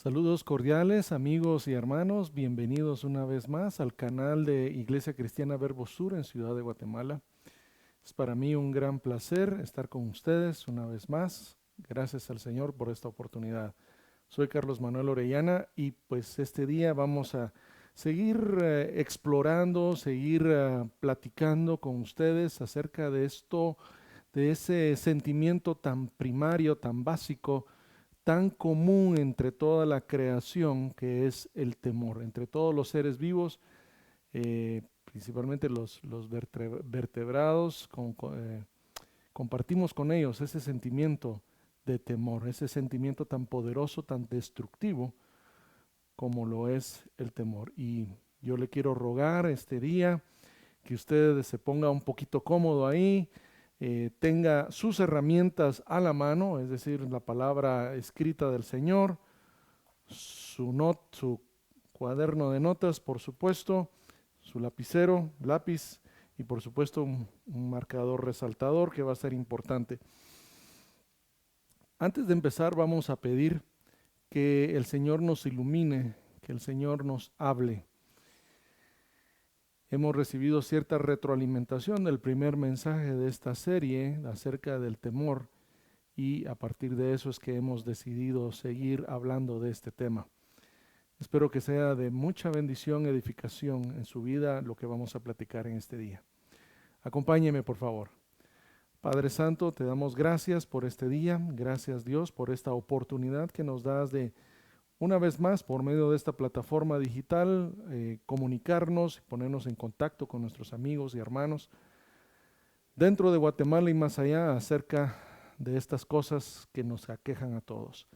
Saludos cordiales, amigos y hermanos. Bienvenidos una vez más al canal de Iglesia Cristiana Verbo Sur en Ciudad de Guatemala. Es para mí un gran placer estar con ustedes una vez más. Gracias al Señor por esta oportunidad. Soy Carlos Manuel Orellana y pues este día vamos a seguir explorando, seguir platicando con ustedes acerca de esto, de ese sentimiento tan primario, tan básico, tan común entre toda la creación, que es el temor. Entre todos los seres vivos, principalmente los vertebrados, compartimos con ellos ese sentimiento de temor, ese sentimiento tan poderoso, tan destructivo como lo es el temor. Y yo le quiero rogar este día que usted se ponga un poquito cómodo ahí, tenga sus herramientas a la mano, es decir, la palabra escrita del Señor, su cuaderno de notas, por supuesto, su lapicero, lápiz y por supuesto un marcador resaltador que va a ser importante. Antes de empezar vamos a pedir que el Señor nos ilumine, que el Señor nos hable. Hemos recibido cierta retroalimentación del primer mensaje de esta serie acerca del temor y a partir de eso es que hemos decidido seguir hablando de este tema. Espero que sea de mucha bendición, edificación en su vida lo que vamos a platicar en este día. Acompáñeme, por favor. Padre Santo, te damos gracias por este día. Gracias, Dios, por esta oportunidad que nos das de, una vez más, por medio de esta plataforma digital, comunicarnos y ponernos en contacto con nuestros amigos y hermanos dentro de Guatemala y más allá acerca de estas cosas que nos aquejan a todos.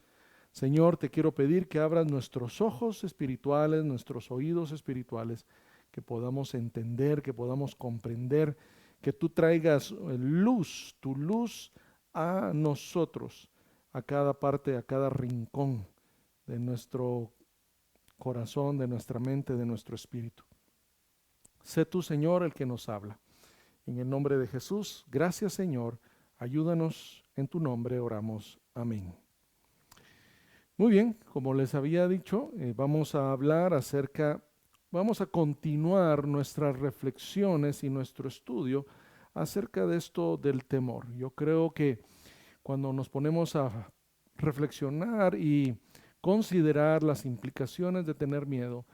Señor, te quiero pedir que abras nuestros ojos espirituales, nuestros oídos espirituales, que podamos entender, que podamos comprender, que tú traigas luz, tu luz a nosotros, a cada parte, a cada rincón de nuestro corazón, de nuestra mente, de nuestro espíritu. Sé tú, Señor, el que nos habla. En el nombre de Jesús, gracias, Señor. Ayúdanos, en tu nombre oramos. Amén. Muy bien, como les había dicho, vamos a hablar vamos a continuar nuestras reflexiones y nuestro estudio acerca de esto del temor. Yo creo que cuando nos ponemos a reflexionar y considerar las implicaciones de tener miedo,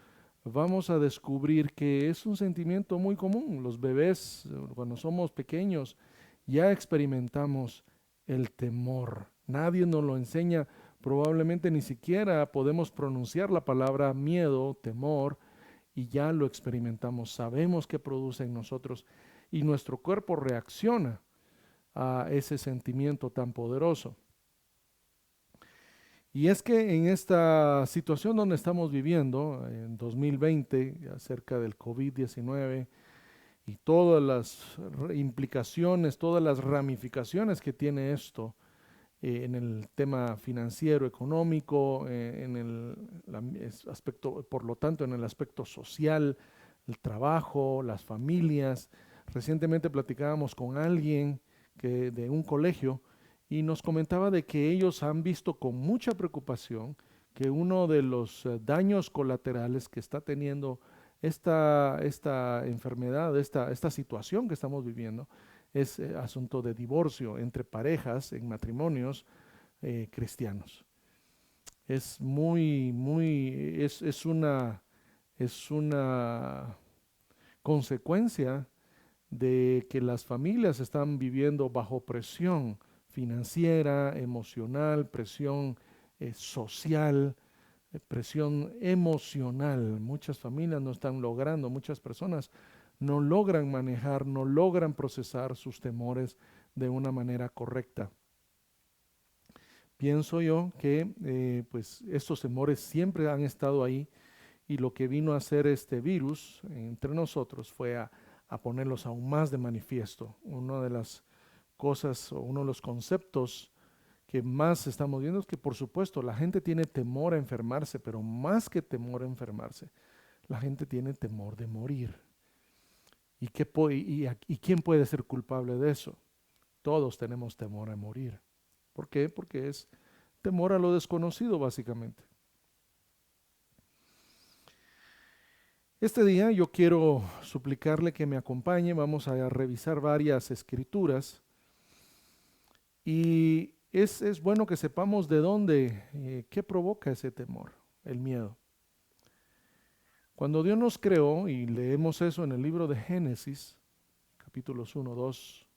vamos a descubrir que es un sentimiento muy común. Los bebés, cuando somos pequeños, ya experimentamos el temor. Nadie nos lo enseña, probablemente ni siquiera podemos pronunciar la palabra miedo, temor, y ya lo experimentamos. Sabemos qué produce en nosotros y nuestro cuerpo reacciona a ese sentimiento tan poderoso. Y es que en esta situación donde estamos viviendo, en 2020, acerca del COVID-19 y todas las implicaciones, todas las ramificaciones que tiene esto en el tema financiero, económico, en aspecto, por lo tanto, en el aspecto social, el trabajo, las familias. Recientemente platicábamos con alguien de un colegio y nos comentaba de que ellos han visto con mucha preocupación que uno de los daños colaterales que está teniendo esta enfermedad, esta situación que estamos viviendo, es asunto de divorcio entre parejas en matrimonios cristianos. Es es una consecuencia de que las familias están viviendo bajo presión financiera, emocional, presión social, presión emocional. Muchas familias no están logrando, muchas personas no logran manejar, no logran procesar sus temores de una manera correcta. Pienso yo que pues estos temores siempre han estado ahí y lo que vino a hacer este virus entre nosotros fue a ponerlos aún más de manifiesto. Una de las cosas o uno de los conceptos que más estamos viendo es que por supuesto la gente tiene temor a enfermarse, pero más que temor a enfermarse, la gente tiene temor de morir. ¿Y quién puede ser culpable de eso? Todos tenemos temor a morir. ¿Por qué? Porque es temor a lo desconocido, básicamente. Este día yo quiero suplicarle que me acompañe, vamos a revisar varias escrituras y es bueno que sepamos de dónde, qué provoca ese temor, el miedo. Cuando Dios nos creó, y leemos eso en el libro de Génesis, capítulos 1, 2,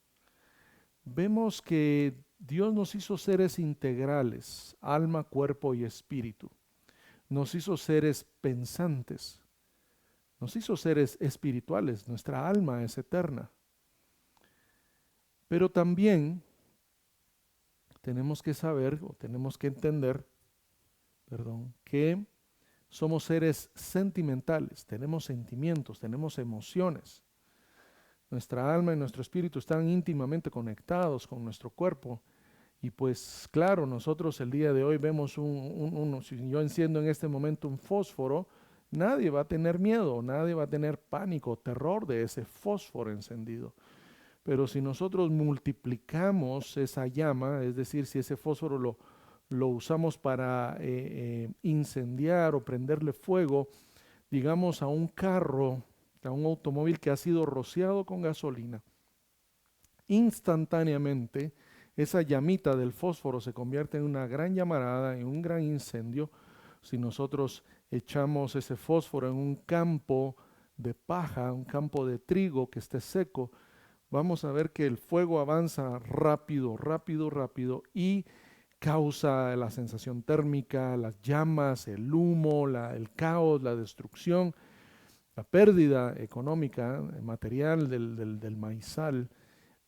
vemos que Dios nos hizo seres integrales, alma, cuerpo y espíritu. Nos hizo seres pensantes, nos hizo seres espirituales, nuestra alma es eterna. Pero también tenemos que saber o tenemos que entender, que somos seres sentimentales, tenemos sentimientos, tenemos emociones. Nuestra alma y nuestro espíritu están íntimamente conectados con nuestro cuerpo. Y pues claro, nosotros el día de hoy vemos si yo enciendo en este momento un fósforo, nadie va a tener miedo, nadie va a tener pánico, terror de ese fósforo encendido. Pero si nosotros multiplicamos esa llama, es decir, si ese fósforo lo usamos para incendiar o prenderle fuego, digamos, a un carro, a un automóvil que ha sido rociado con gasolina, instantáneamente esa llamita del fósforo se convierte en una gran llamarada, en un gran incendio. Si nosotros echamos ese fósforo en un campo de paja, un campo de trigo que esté seco, vamos a ver que el fuego avanza rápido, rápido, rápido y causa la sensación térmica, las llamas, el humo, el caos, la destrucción, la pérdida económica, material del maizal.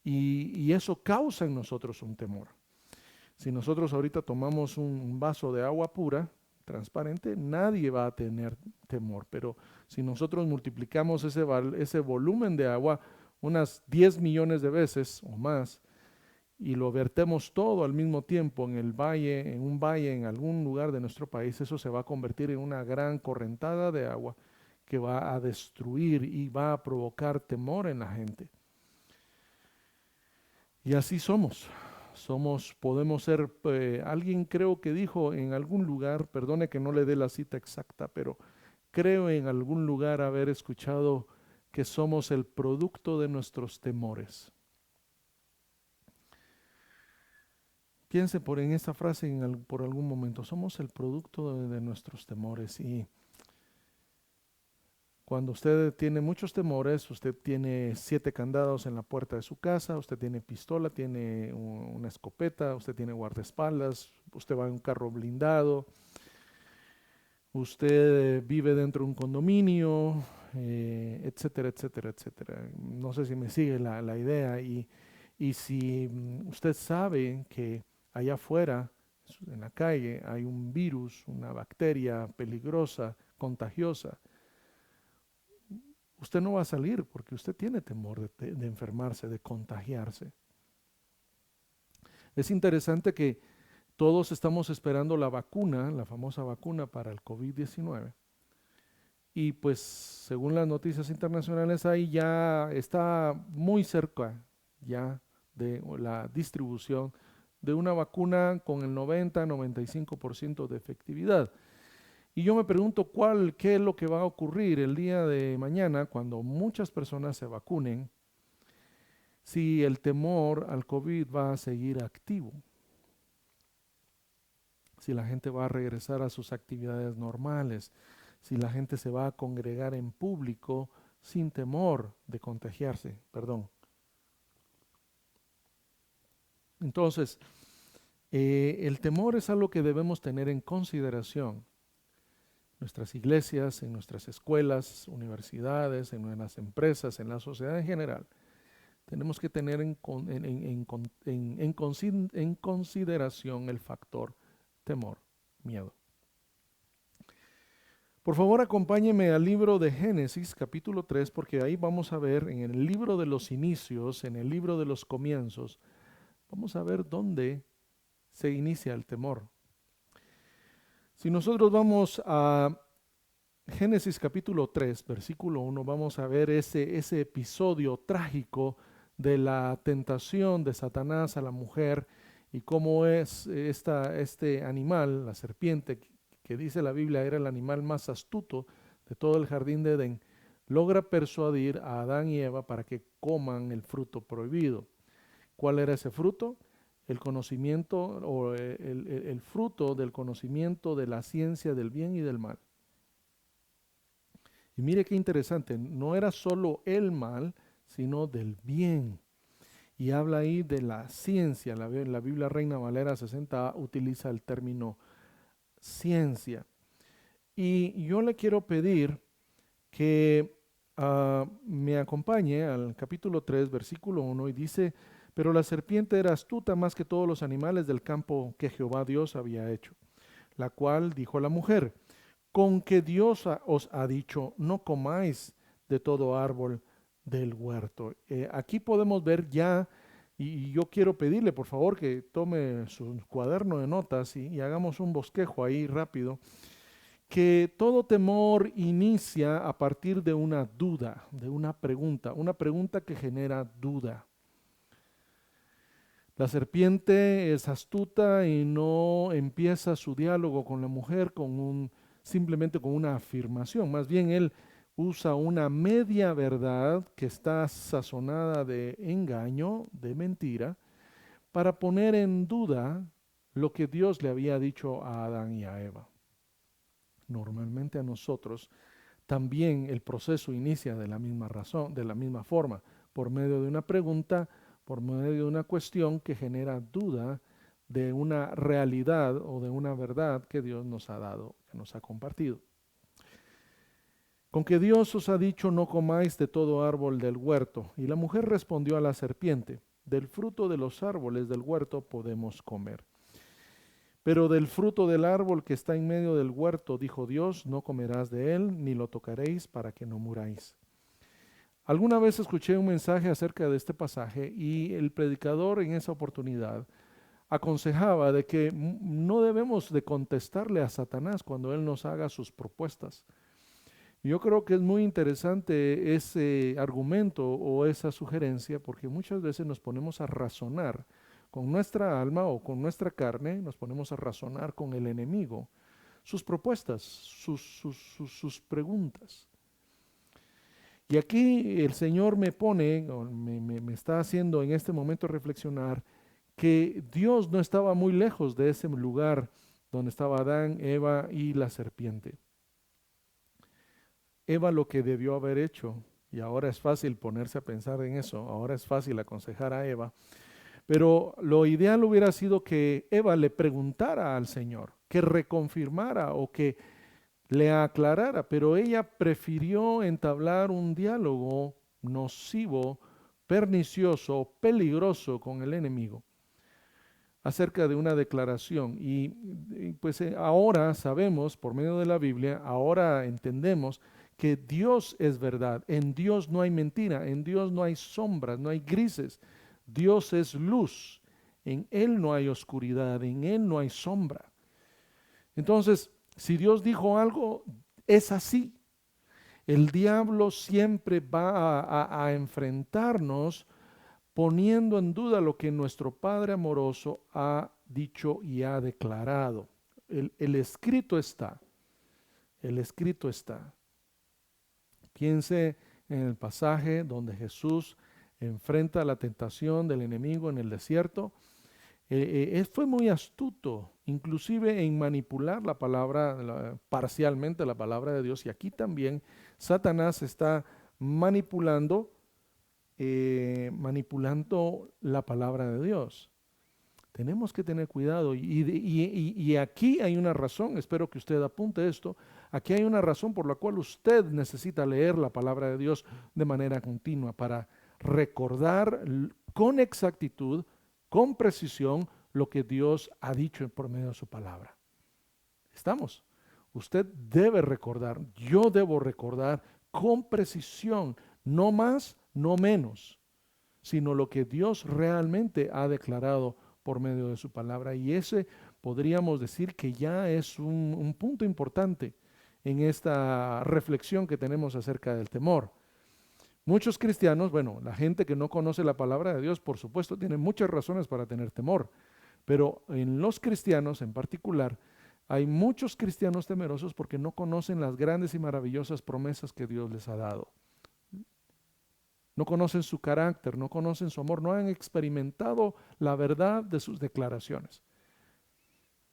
Y eso causa en nosotros un temor. Si nosotros ahorita tomamos un vaso de agua pura, transparente, nadie va a tener temor. Pero si nosotros multiplicamos ese volumen de agua unas 10 millones de veces o más y lo vertemos todo al mismo tiempo en el valle, en un valle, en algún lugar de nuestro país, eso se va a convertir en una gran correntada de agua que va a destruir y va a provocar temor en la gente. Y así podemos ser, alguien creo que dijo en algún lugar, perdone que no le dé la cita exacta, pero creo en algún lugar haber escuchado que somos el producto de nuestros temores. Piense en esta frase por algún momento, somos el producto de nuestros temores. Y cuando usted tiene muchos temores, usted tiene 7 candados en la puerta de su casa, usted tiene pistola, tiene una escopeta, usted tiene guardaespaldas, usted va en un carro blindado, usted vive dentro de un condominio, etcétera, etcétera, etcétera. No sé si me sigue la idea. Y si usted sabe que allá afuera, en la calle, hay un virus, una bacteria peligrosa, contagiosa, usted no va a salir porque usted tiene temor de enfermarse, de contagiarse. Es interesante que todos estamos esperando la vacuna, la famosa vacuna para el COVID-19. Y pues según las noticias internacionales, ahí ya está muy cerca ya de la distribución de una vacuna con el 90-95% de efectividad. Y yo me pregunto qué es lo que va a ocurrir el día de mañana cuando muchas personas se vacunen, si el temor al COVID va a seguir activo, si la gente va a regresar a sus actividades normales, si la gente se va a congregar en público sin temor de contagiarse, Entonces, el temor es algo que debemos tener en consideración. Nuestras iglesias, en nuestras escuelas, universidades, en las empresas, en la sociedad en general, tenemos que tener en consideración el factor temor, miedo. Por favor, acompáñeme al libro de Génesis, capítulo 3, porque ahí vamos a ver, en el libro de los inicios, en el libro de los comienzos, vamos a ver dónde se inicia el temor. Si nosotros vamos a Génesis capítulo 3, versículo 1, vamos a ver ese episodio trágico de la tentación de Satanás a la mujer y cómo es este animal, la serpiente, que dice la Biblia era el animal más astuto de todo el jardín de Edén, logra persuadir a Adán y Eva para que coman el fruto prohibido. ¿Cuál era ese fruto? El conocimiento o el fruto del conocimiento de la ciencia del bien y del mal. Y mire qué interesante, no era solo el mal, sino del bien. Y habla ahí de la ciencia. La Biblia Reina Valera 60 utiliza el término ciencia. Y yo le quiero pedir que me acompañe al capítulo 3, versículo 1, y dice: pero la serpiente era astuta más que todos los animales del campo que Jehová Dios había hecho, la cual dijo a la mujer: con que Dios os ha dicho, no comáis de todo árbol del huerto. Aquí podemos ver ya, y yo quiero pedirle por favor que tome su cuaderno de notas y hagamos un bosquejo ahí rápido, que todo temor inicia a partir de una duda, de una pregunta que genera duda. La serpiente es astuta y no empieza su diálogo con la mujer simplemente con una afirmación. Más bien él usa una media verdad que está sazonada de engaño, de mentira, para poner en duda lo que Dios le había dicho a Adán y a Eva. Normalmente a nosotros también el proceso inicia de la misma razón, de la misma forma, por medio de una pregunta, por medio de una cuestión que genera duda de una realidad o de una verdad que Dios nos ha dado, que nos ha compartido. Con que Dios os ha dicho, no comáis de todo árbol del huerto. Y la mujer respondió a la serpiente: del fruto de los árboles del huerto podemos comer. Pero del fruto del árbol que está en medio del huerto, dijo Dios, no comerás de él, ni lo tocaréis para que no muráis. Alguna vez escuché un mensaje acerca de este pasaje y el predicador en esa oportunidad aconsejaba de que no debemos de contestarle a Satanás cuando él nos haga sus propuestas. Yo creo que es muy interesante ese argumento o esa sugerencia, porque muchas veces nos ponemos a razonar con nuestra alma o con nuestra carne, nos ponemos a razonar con el enemigo, sus propuestas, sus preguntas. Y aquí el Señor me pone, me está haciendo en este momento reflexionar que Dios no estaba muy lejos de ese lugar donde estaba Adán, Eva y la serpiente. Eva lo que debió haber hecho, y ahora es fácil ponerse a pensar en eso, ahora es fácil aconsejar a Eva, pero lo ideal hubiera sido que Eva le preguntara al Señor, que reconfirmara o que le aclarara, pero ella prefirió entablar un diálogo nocivo, pernicioso, peligroso con el enemigo acerca de una declaración. Y pues ahora sabemos, por medio de la Biblia, ahora entendemos que Dios es verdad, en Dios no hay mentira, en Dios no hay sombras, no hay grises, Dios es luz, en Él no hay oscuridad, en Él no hay sombra. Entonces, si Dios dijo algo, es así. El diablo siempre va a enfrentarnos poniendo en duda lo que nuestro Padre amoroso ha dicho y ha declarado. El escrito está, el escrito está. Piense en el pasaje donde Jesús enfrenta la tentación del enemigo en el desierto. Él fue muy astuto, inclusive en manipular la palabra, parcialmente la palabra de Dios. Y aquí también Satanás está manipulando la palabra de Dios. Tenemos que tener cuidado y aquí hay una razón, espero que usted apunte esto, aquí hay una razón por la cual usted necesita leer la palabra de Dios de manera continua para recordar con exactitud, con precisión, lo que Dios ha dicho por medio de su palabra. ¿Estamos? Usted debe recordar, yo debo recordar con precisión, no más, no menos, sino lo que Dios realmente ha declarado por medio de su palabra. Y ese podríamos decir que ya es un punto importante en esta reflexión que tenemos acerca del temor. Muchos cristianos, bueno, la gente que no conoce la palabra de Dios, por supuesto, tiene muchas razones para tener temor, pero en los cristianos en particular Hay muchos cristianos temerosos porque no conocen las grandes y maravillosas promesas que Dios les ha dado. No conocen su carácter, no conocen su amor, no han experimentado la verdad de sus declaraciones.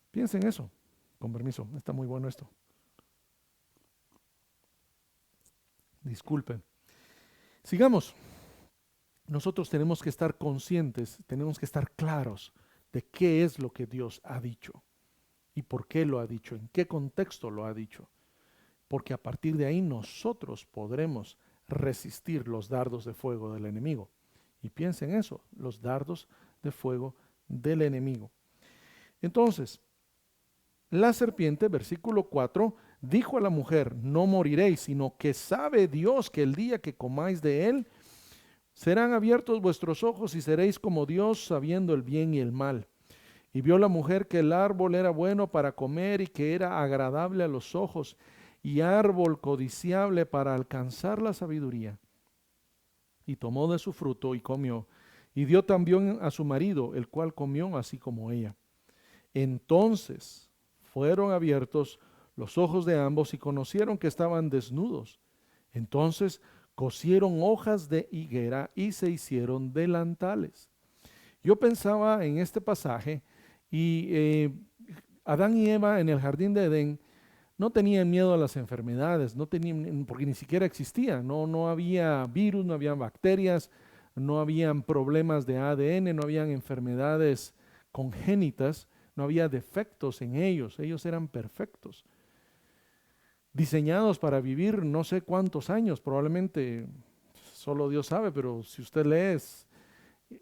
Piensen eso. Con permiso, está muy bueno esto. Disculpen. Sigamos. Nosotros tenemos que estar conscientes, tenemos que estar claros de qué es lo que Dios ha dicho y por qué lo ha dicho, en qué contexto lo ha dicho. Porque a partir de ahí nosotros podremos resistir los dardos de fuego del enemigo. Y piensen eso, los dardos de fuego del enemigo. Entonces, la serpiente, versículo 4, dijo a la mujer, no moriréis, sino que sabe Dios que el día que comáis de él, serán abiertos vuestros ojos y seréis como Dios, sabiendo el bien y el mal. Y vio la mujer que el árbol era bueno para comer y que era agradable a los ojos y árbol codiciable para alcanzar la sabiduría. Y tomó de su fruto y comió, y dio también a su marido, el cual comió así como ella. Entonces fueron abiertos los ojos de ambos y conocieron que estaban desnudos. Entonces cosieron hojas de higuera y se hicieron delantales. Yo pensaba en este pasaje y Adán y Eva en el jardín de Edén no tenían miedo a las enfermedades, no tenían, porque ni siquiera existían, no había virus, no había bacterias, no habían problemas de ADN, no habían enfermedades congénitas, no había defectos en ellos eran perfectos, diseñados para vivir no sé cuántos años, probablemente solo Dios sabe, pero si usted lee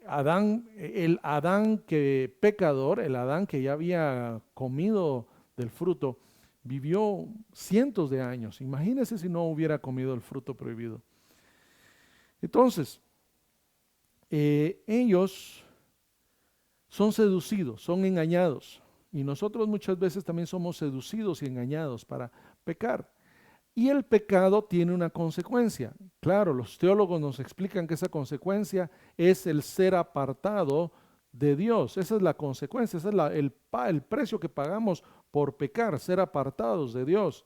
Adán, el Adán que pecador, el Adán que ya había comido del fruto, vivió cientos de años. Imagínese si no hubiera comido el fruto prohibido. Entonces, ellos son seducidos, son engañados. Y nosotros muchas veces también somos seducidos y engañados para pecar. Y el pecado tiene una consecuencia. Claro, los teólogos nos explican que esa consecuencia es el ser apartado de Dios. Esa es la consecuencia, ese es el precio que pagamos por pecar, ser apartados de Dios.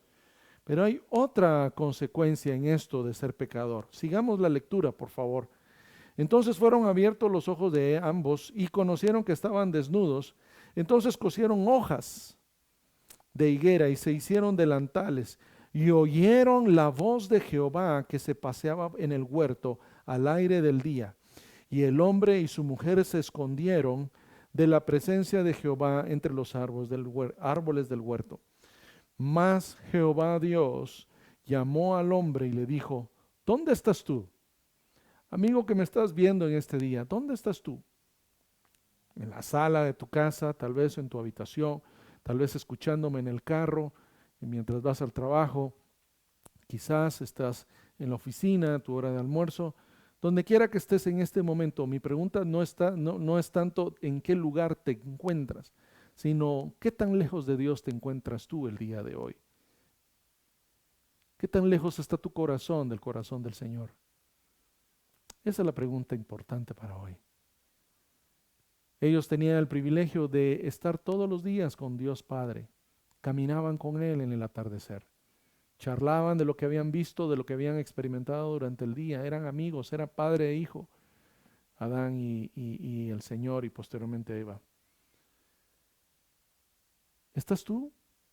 Pero hay otra consecuencia en esto de ser pecador. Sigamos la lectura, por favor. Entonces fueron abiertos los ojos de ambos y conocieron que estaban desnudos. Entonces cosieron hojas de higuera y se hicieron delantales. Y oyeron la voz de Jehová que se paseaba en el huerto al aire del día. Y el hombre y su mujer se escondieron de la presencia de Jehová entre los árboles del huerto. Mas Jehová Dios llamó al hombre y le dijo, ¿dónde estás tú? Amigo que me estás viendo en este día, ¿dónde estás tú? En la sala de tu casa, tal vez en tu habitación, tal vez escuchándome en el carro, mientras vas al trabajo, quizás estás en la oficina, tu hora de almuerzo, donde quiera que estés en este momento. Mi pregunta no es tanto en qué lugar te encuentras, sino qué tan lejos de Dios te encuentras tú el día de hoy. ¿Qué tan lejos está tu corazón del corazón del Señor? Esa es la pregunta importante para hoy. Ellos tenían el privilegio de estar todos los días con Dios Padre. Caminaban con Él en el atardecer. Charlaban de lo que habían visto, de lo que habían experimentado durante el día. Eran amigos, era padre e hijo. Adán y el Señor y posteriormente Eva. ¿Estás tú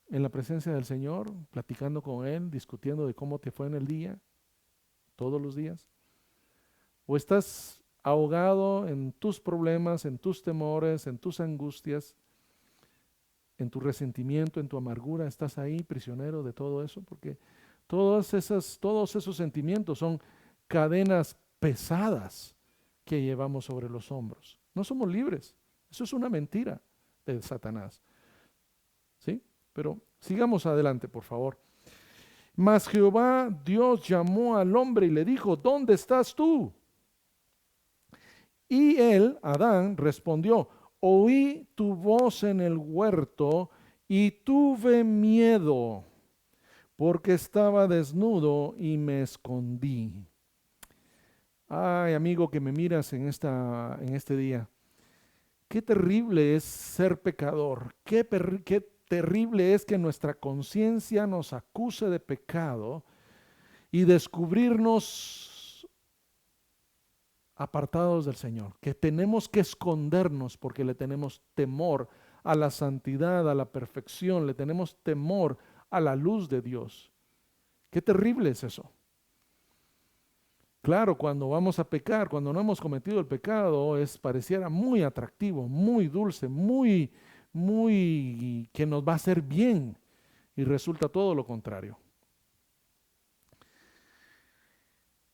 en la presencia del Señor, platicando con Él, discutiendo de cómo te fue en el día, todos los días? ¿O estás ahogado en tus problemas, en tus temores, en tus angustias, en tu resentimiento, en tu amargura? ¿Estás ahí prisionero de todo eso? Porque todos esos sentimientos son cadenas pesadas que llevamos sobre los hombros. No somos libres. Eso es una mentira de Satanás. ¿Sí? Pero sigamos adelante, por favor. Mas Jehová Dios llamó al hombre y le dijo, ¿dónde estás tú? Y él, Adán, respondió, oí tu voz en el huerto y tuve miedo, porque estaba desnudo y me escondí. Ay, amigo que me miras en este día, qué terrible es ser pecador, qué terrible es que nuestra conciencia nos acuse de pecado y descubrirnos apartados del Señor, que tenemos que escondernos porque le tenemos temor a la santidad, a la perfección, le tenemos temor a la luz de Dios. Qué terrible es eso. Claro, cuando vamos a pecar, cuando no hemos cometido el pecado, pareciera muy atractivo, muy dulce, muy que nos va a hacer bien, y resulta todo lo contrario.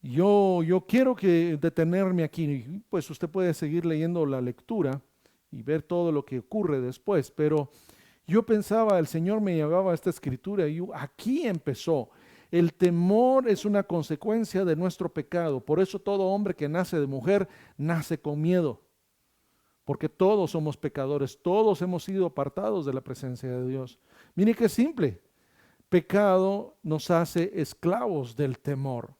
Yo quiero detenerme aquí, pues usted puede seguir leyendo la lectura y ver todo lo que ocurre después, pero yo pensaba, el Señor me llevaba a esta escritura y aquí empezó. El temor es una consecuencia de nuestro pecado. Por eso todo hombre que nace de mujer nace con miedo. Porque todos somos pecadores, todos hemos sido apartados de la presencia de Dios. Mire qué simple. Pecado nos hace esclavos del temor.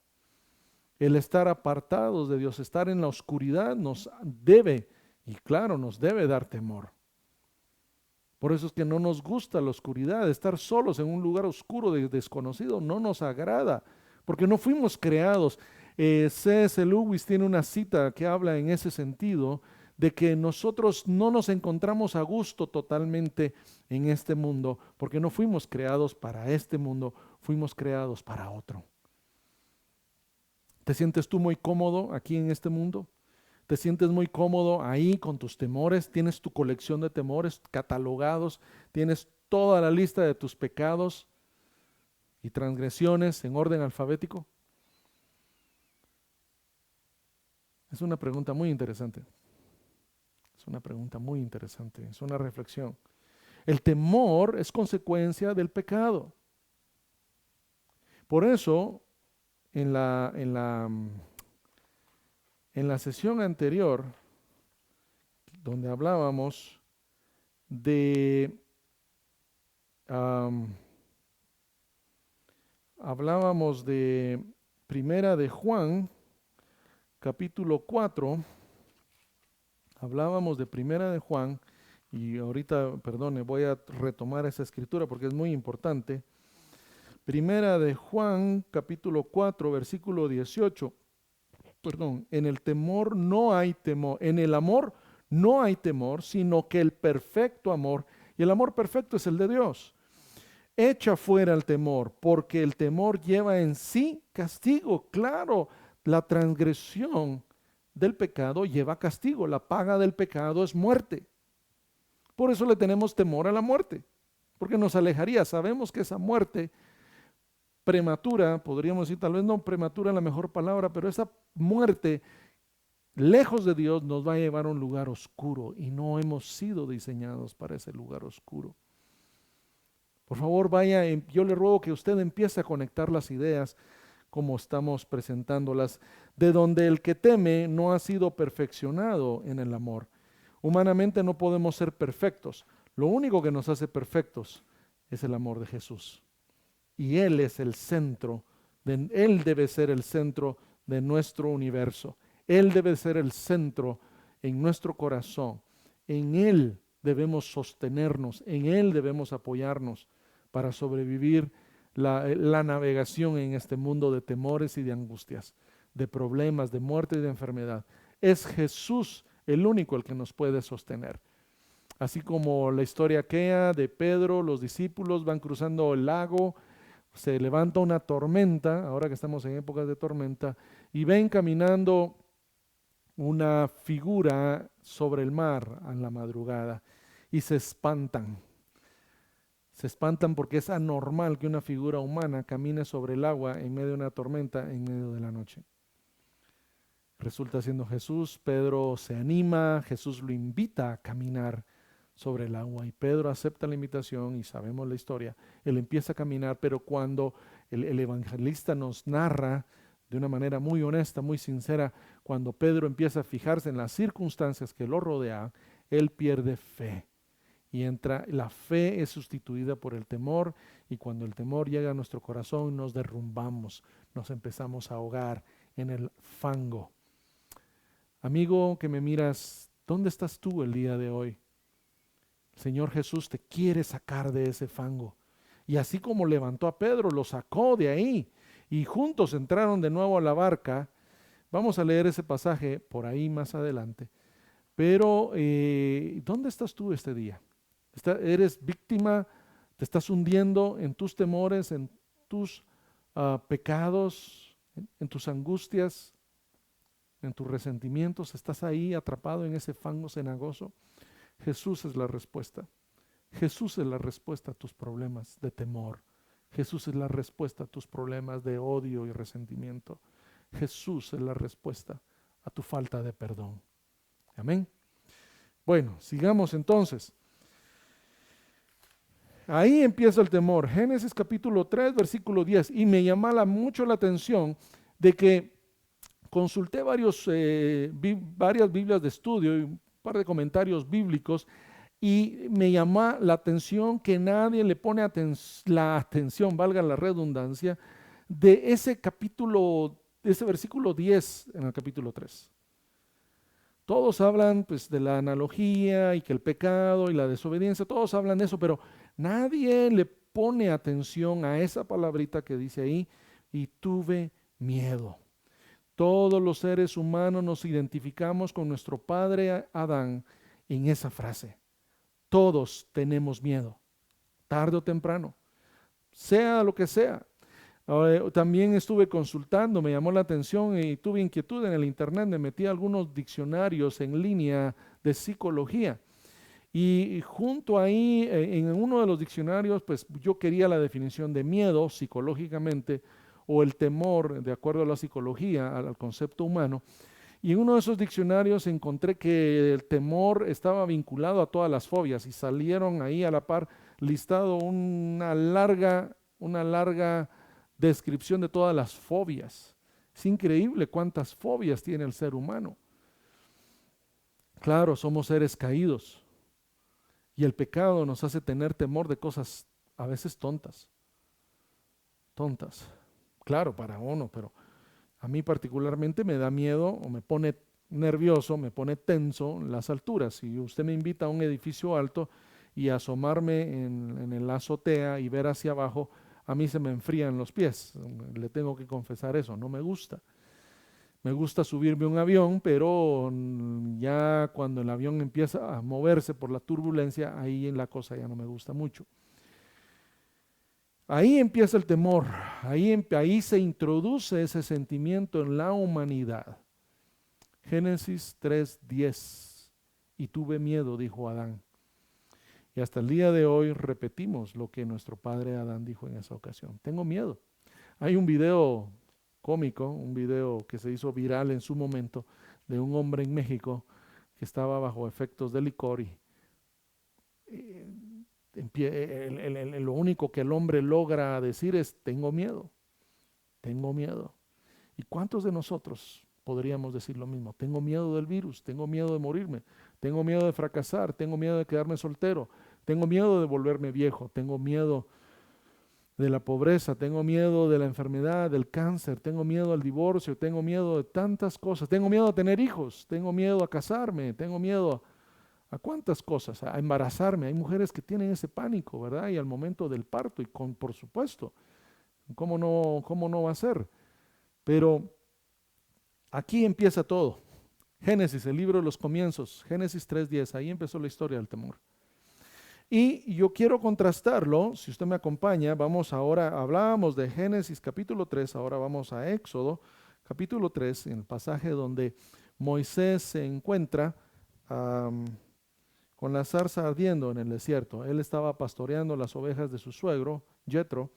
El estar apartados de Dios, estar en la oscuridad nos debe, y claro, nos debe dar temor. Por eso es que no nos gusta la oscuridad, estar solos en un lugar oscuro desconocido no nos agrada, porque no fuimos creados. C.S. Lewis tiene una cita que habla en ese sentido, de que nosotros no nos encontramos a gusto totalmente en este mundo, porque no fuimos creados para este mundo, fuimos creados para otro. ¿Te sientes tú muy cómodo aquí en este mundo? ¿Te sientes muy cómodo ahí con tus temores? ¿Tienes tu colección de temores catalogados? ¿Tienes toda la lista de tus pecados y transgresiones en orden alfabético? Es una pregunta muy interesante. Es una pregunta muy interesante. Es una reflexión. El temor es consecuencia del pecado. Por eso, en la sesión anterior, donde hablábamos de Primera de Juan, capítulo 4, hablábamos de Primera de Juan, y ahorita, perdone, voy a retomar esa escritura porque es muy importante. Primera de Juan, capítulo 4, versículo 18. En el temor no hay temor, en el amor no hay temor, sino que el perfecto amor, y el amor perfecto es el de Dios, echa fuera el temor, porque el temor lleva en sí castigo. Claro, la transgresión del pecado lleva castigo, la paga del pecado es muerte. Por eso le tenemos temor a la muerte, porque nos alejaría. Sabemos que esa muerte prematura, podríamos decir, tal vez no prematura es la mejor palabra, pero esa muerte lejos de Dios nos va a llevar a un lugar oscuro y no hemos sido diseñados para ese lugar oscuro. Por favor, vaya, yo le ruego que usted empiece a conectar las ideas como estamos presentándolas, de donde el que teme no ha sido perfeccionado en el amor. Humanamente no podemos ser perfectos. Lo único que nos hace perfectos es el amor de Jesús. Y Él es el centro, Él debe ser el centro de nuestro universo. Él debe ser el centro en nuestro corazón. En Él debemos sostenernos, en Él debemos apoyarnos para sobrevivir la navegación en este mundo de temores y de angustias, de problemas, de muerte y de enfermedad. Es Jesús el único el que nos puede sostener. Así como la historia aquella de Pedro, los discípulos van cruzando el lago, se levanta una tormenta, ahora que estamos en épocas de tormenta, y ven caminando una figura sobre el mar en la madrugada y se espantan. Se espantan porque es anormal que una figura humana camine sobre el agua en medio de una tormenta en medio de la noche. Resulta siendo Jesús. Pedro se anima, Jesús lo invita a caminar sobre el agua y Pedro acepta la invitación y sabemos la historia. Él empieza a caminar, pero cuando el evangelista nos narra de una manera muy honesta, muy sincera, cuando Pedro empieza a fijarse en las circunstancias que lo rodean, él pierde fe. Y la fe es sustituida por el temor, y cuando el temor llega a nuestro corazón nos derrumbamos, nos empezamos a ahogar en el fango. Amigo que me miras, ¿dónde estás tú el día de hoy? El Señor Jesús te quiere sacar de ese fango. Y así como levantó a Pedro, lo sacó de ahí. Y juntos entraron de nuevo a la barca. Vamos a leer ese pasaje por ahí más adelante. Pero, ¿dónde estás tú este día? ¿Eres víctima? ¿Te estás hundiendo en tus temores, en tus pecados, en tus angustias, en tus resentimientos? ¿Estás ahí atrapado en ese fango cenagoso? Jesús es la respuesta. Jesús es la respuesta a tus problemas de temor. Jesús es la respuesta a tus problemas de odio y resentimiento. Jesús es la respuesta a tu falta de perdón. Amén. Bueno, sigamos entonces. Ahí empieza el temor. Génesis capítulo 3, versículo 10. Y me llama mucho la atención de que consulté varias Biblias de estudio y un par de comentarios bíblicos, y me llama la atención que nadie le pone la atención, valga la redundancia, de ese capítulo, de ese versículo 10 en el capítulo 3. Todos hablan pues de la analogía y que el pecado y la desobediencia, todos hablan de eso, pero nadie le pone atención a esa palabrita que dice ahí, y tuve miedo. Todos los seres humanos nos identificamos con nuestro padre Adán en esa frase. Todos tenemos miedo, tarde o temprano, sea lo que sea. También estuve consultando, me llamó la atención y tuve inquietud en el internet, me metí a algunos diccionarios en línea de psicología. Y junto ahí, en uno de los diccionarios, pues yo quería la definición de miedo psicológicamente, o el temor, de acuerdo a la psicología, al concepto humano. Y en uno de esos diccionarios encontré que el temor estaba vinculado a todas las fobias, y salieron ahí a la par listado una larga descripción de todas las fobias. Es increíble cuántas fobias tiene el ser humano. Claro, somos seres caídos y el pecado nos hace tener temor de cosas a veces tontas. Claro, para uno, pero a mí particularmente me da miedo o me pone nervioso, me pone tenso las alturas. Si usted me invita a un edificio alto y asomarme en la azotea y ver hacia abajo, a mí se me enfrían los pies. Le tengo que confesar eso, no me gusta. Me gusta subirme a un avión, pero ya cuando el avión empieza a moverse por la turbulencia, ahí en la cosa ya no me gusta mucho. Ahí empieza el temor, ahí se introduce ese sentimiento en la humanidad. Génesis 3:10. Y tuve miedo, dijo Adán. Y hasta el día de hoy repetimos lo que nuestro padre Adán dijo en esa ocasión. Tengo miedo. Hay un video cómico, un video que se hizo viral en su momento, de un hombre en México que estaba bajo efectos de licor y lo único que el hombre logra decir es: tengo miedo, tengo miedo. ¿Y cuántos de nosotros podríamos decir lo mismo? Tengo miedo del virus, tengo miedo de morirme, tengo miedo de fracasar, tengo miedo de quedarme soltero, tengo miedo de volverme viejo, tengo miedo de la pobreza, tengo miedo de la enfermedad, del cáncer, tengo miedo al divorcio, tengo miedo de tantas cosas, tengo miedo a tener hijos, tengo miedo a casarme, tengo miedo a cuántas cosas, a embarazarme. Hay mujeres que tienen ese pánico, ¿verdad? Y al momento del parto, y por supuesto, ¿cómo no va a ser? Pero aquí empieza todo. Génesis, el libro de los comienzos, Génesis 3:10, ahí empezó la historia del temor. Y yo quiero contrastarlo, si usted me acompaña, vamos ahora, hablábamos de Génesis capítulo 3, ahora vamos a Éxodo capítulo 3, en el pasaje donde Moisés se encuentra con la zarza ardiendo en el desierto. Él estaba pastoreando las ovejas de su suegro, Jetro,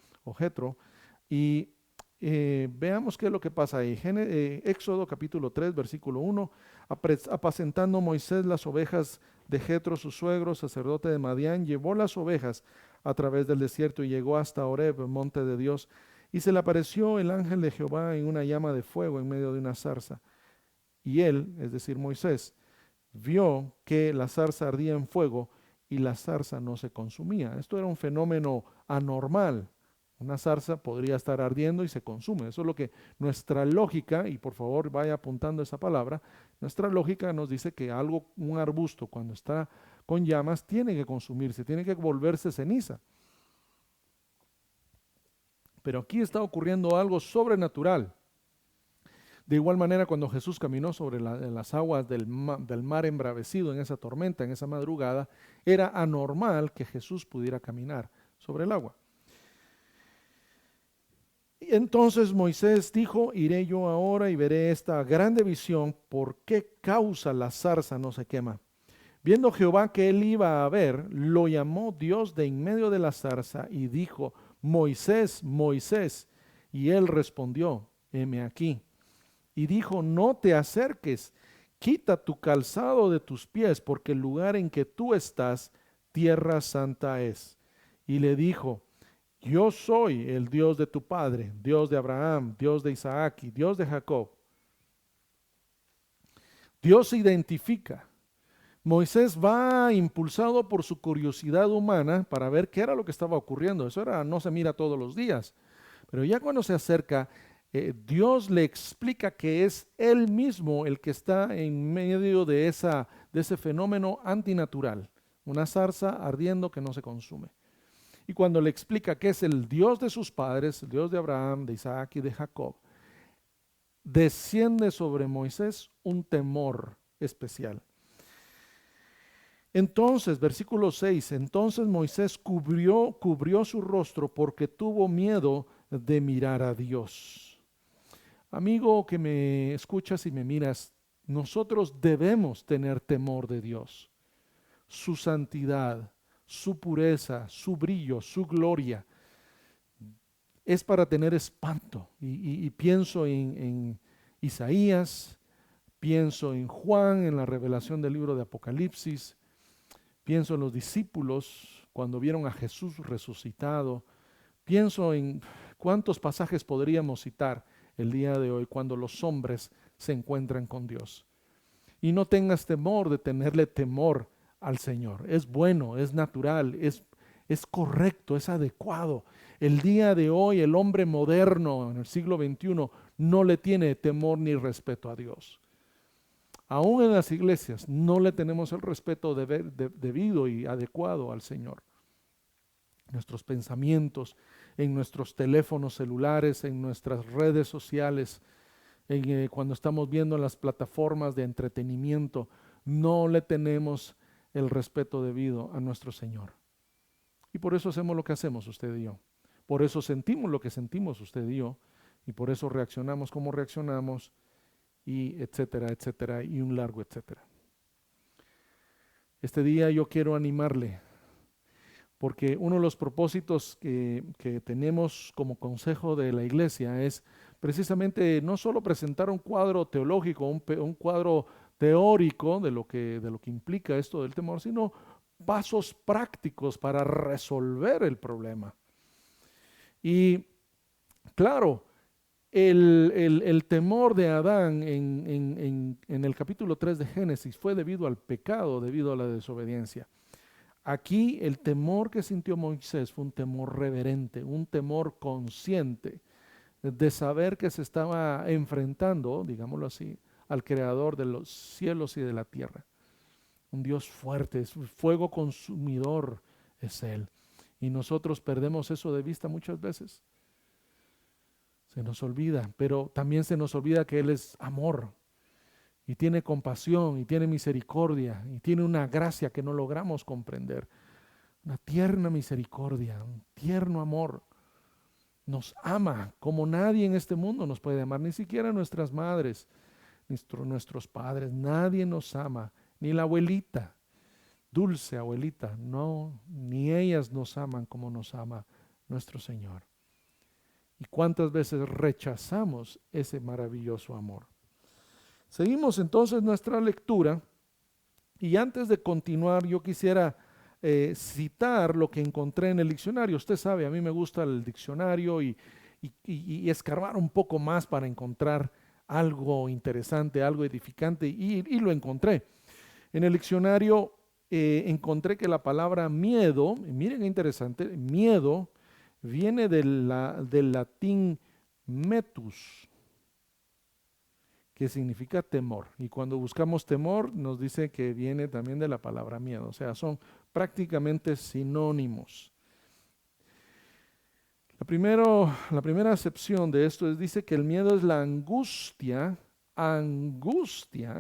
y veamos qué es lo que pasa ahí. Éxodo capítulo 3, versículo 1, apacentando Moisés las ovejas de Jetro, su suegro, sacerdote de Madián, llevó las ovejas a través del desierto y llegó hasta Horeb, monte de Dios, y se le apareció el ángel de Jehová en una llama de fuego en medio de una zarza. Y él, es decir, Moisés, vio que la zarza ardía en fuego y la zarza no se consumía. Esto era un fenómeno anormal. Una zarza podría estar ardiendo y se consume. Eso es lo que nuestra lógica, y por favor vaya apuntando esa palabra, nuestra lógica nos dice que un arbusto cuando está con llamas, tiene que consumirse, tiene que volverse ceniza. Pero aquí está ocurriendo algo sobrenatural. De igual manera, cuando Jesús caminó sobre las aguas del mar embravecido en esa tormenta, en esa madrugada, era anormal que Jesús pudiera caminar sobre el agua. Y entonces Moisés dijo: iré yo ahora y veré esta grande visión, ¿por qué causa la zarza no se quema? Viendo Jehová que él iba a ver, lo llamó Dios de en medio de la zarza y dijo: Moisés, Moisés. Y él respondió: heme aquí. Y dijo: no te acerques, quita tu calzado de tus pies, porque el lugar en que tú estás, tierra santa es. Y le dijo: yo soy el Dios de tu padre, Dios de Abraham, Dios de Isaac y Dios de Jacob. Dios se identifica. Moisés va impulsado por su curiosidad humana para ver qué era lo que estaba ocurriendo. Eso no se mira todos los días. Pero ya cuando se acerca, Dios le explica que es Él mismo el que está en medio de ese fenómeno antinatural, una zarza ardiendo que no se consume. Y cuando le explica que es el Dios de sus padres, el Dios de Abraham, de Isaac y de Jacob, desciende sobre Moisés un temor especial. Entonces, versículo 6, entonces Moisés cubrió su rostro porque tuvo miedo de mirar a Dios. Amigo que me escuchas y me miras, nosotros debemos tener temor de Dios, su santidad, su pureza, su brillo, su gloria. Es para tener espanto. Y pienso en Isaías, pienso en Juan, en la revelación del libro de Apocalipsis, pienso en los discípulos cuando vieron a Jesús resucitado, pienso en cuántos pasajes podríamos citar el día de hoy cuando los hombres se encuentran con Dios. Y no tengas temor de tenerle temor al Señor. Es bueno, es natural, es correcto, es adecuado. El día de hoy el hombre moderno en el siglo XXI no le tiene temor ni respeto a Dios. Aún en las iglesias no le tenemos el respeto debido y adecuado al Señor. Nuestros pensamientos, en nuestros teléfonos celulares, en nuestras redes sociales, cuando estamos viendo las plataformas de entretenimiento, no le tenemos el respeto debido a nuestro Señor. Y por eso hacemos lo que hacemos usted y yo. Por eso sentimos lo que sentimos usted y yo. Y por eso reaccionamos como reaccionamos, y etcétera, etcétera, y un largo etcétera. Este día yo quiero animarle, porque uno de los propósitos que tenemos como consejo de la iglesia es precisamente no solo presentar un cuadro teológico, un cuadro teórico de lo que implica esto del temor, sino pasos prácticos para resolver el problema. Y claro, el temor de Adán en el capítulo 3 de Génesis fue debido al pecado, debido a la desobediencia. Aquí el temor que sintió Moisés fue un temor reverente, un temor consciente de saber que se estaba enfrentando, digámoslo así, al creador de los cielos y de la tierra. Un Dios fuerte, es un fuego consumidor es Él. Y nosotros perdemos eso de vista muchas veces. Se nos olvida, pero también se nos olvida que Él es amor y tiene compasión y tiene misericordia y tiene una gracia que no logramos comprender. Una tierna misericordia, un tierno amor. Nos ama como nadie en este mundo nos puede amar, ni siquiera nuestras madres, nuestros padres. Nadie nos ama, ni la abuelita, dulce abuelita, no, ni ellas nos aman como nos ama nuestro Señor. ¿Y cuántas veces rechazamos ese maravilloso amor? Seguimos entonces nuestra lectura y antes de continuar yo quisiera citar lo que encontré en el diccionario. Usted sabe, a mí me gusta el diccionario y escarbar un poco más para encontrar algo interesante, algo edificante y lo encontré. En el diccionario encontré que la palabra miedo, miren qué interesante, miedo viene del latín metus, que significa temor. Y cuando buscamos temor, nos dice que viene también de la palabra miedo. O sea, son prácticamente sinónimos. La primera acepción de esto dice que el miedo es la angustia,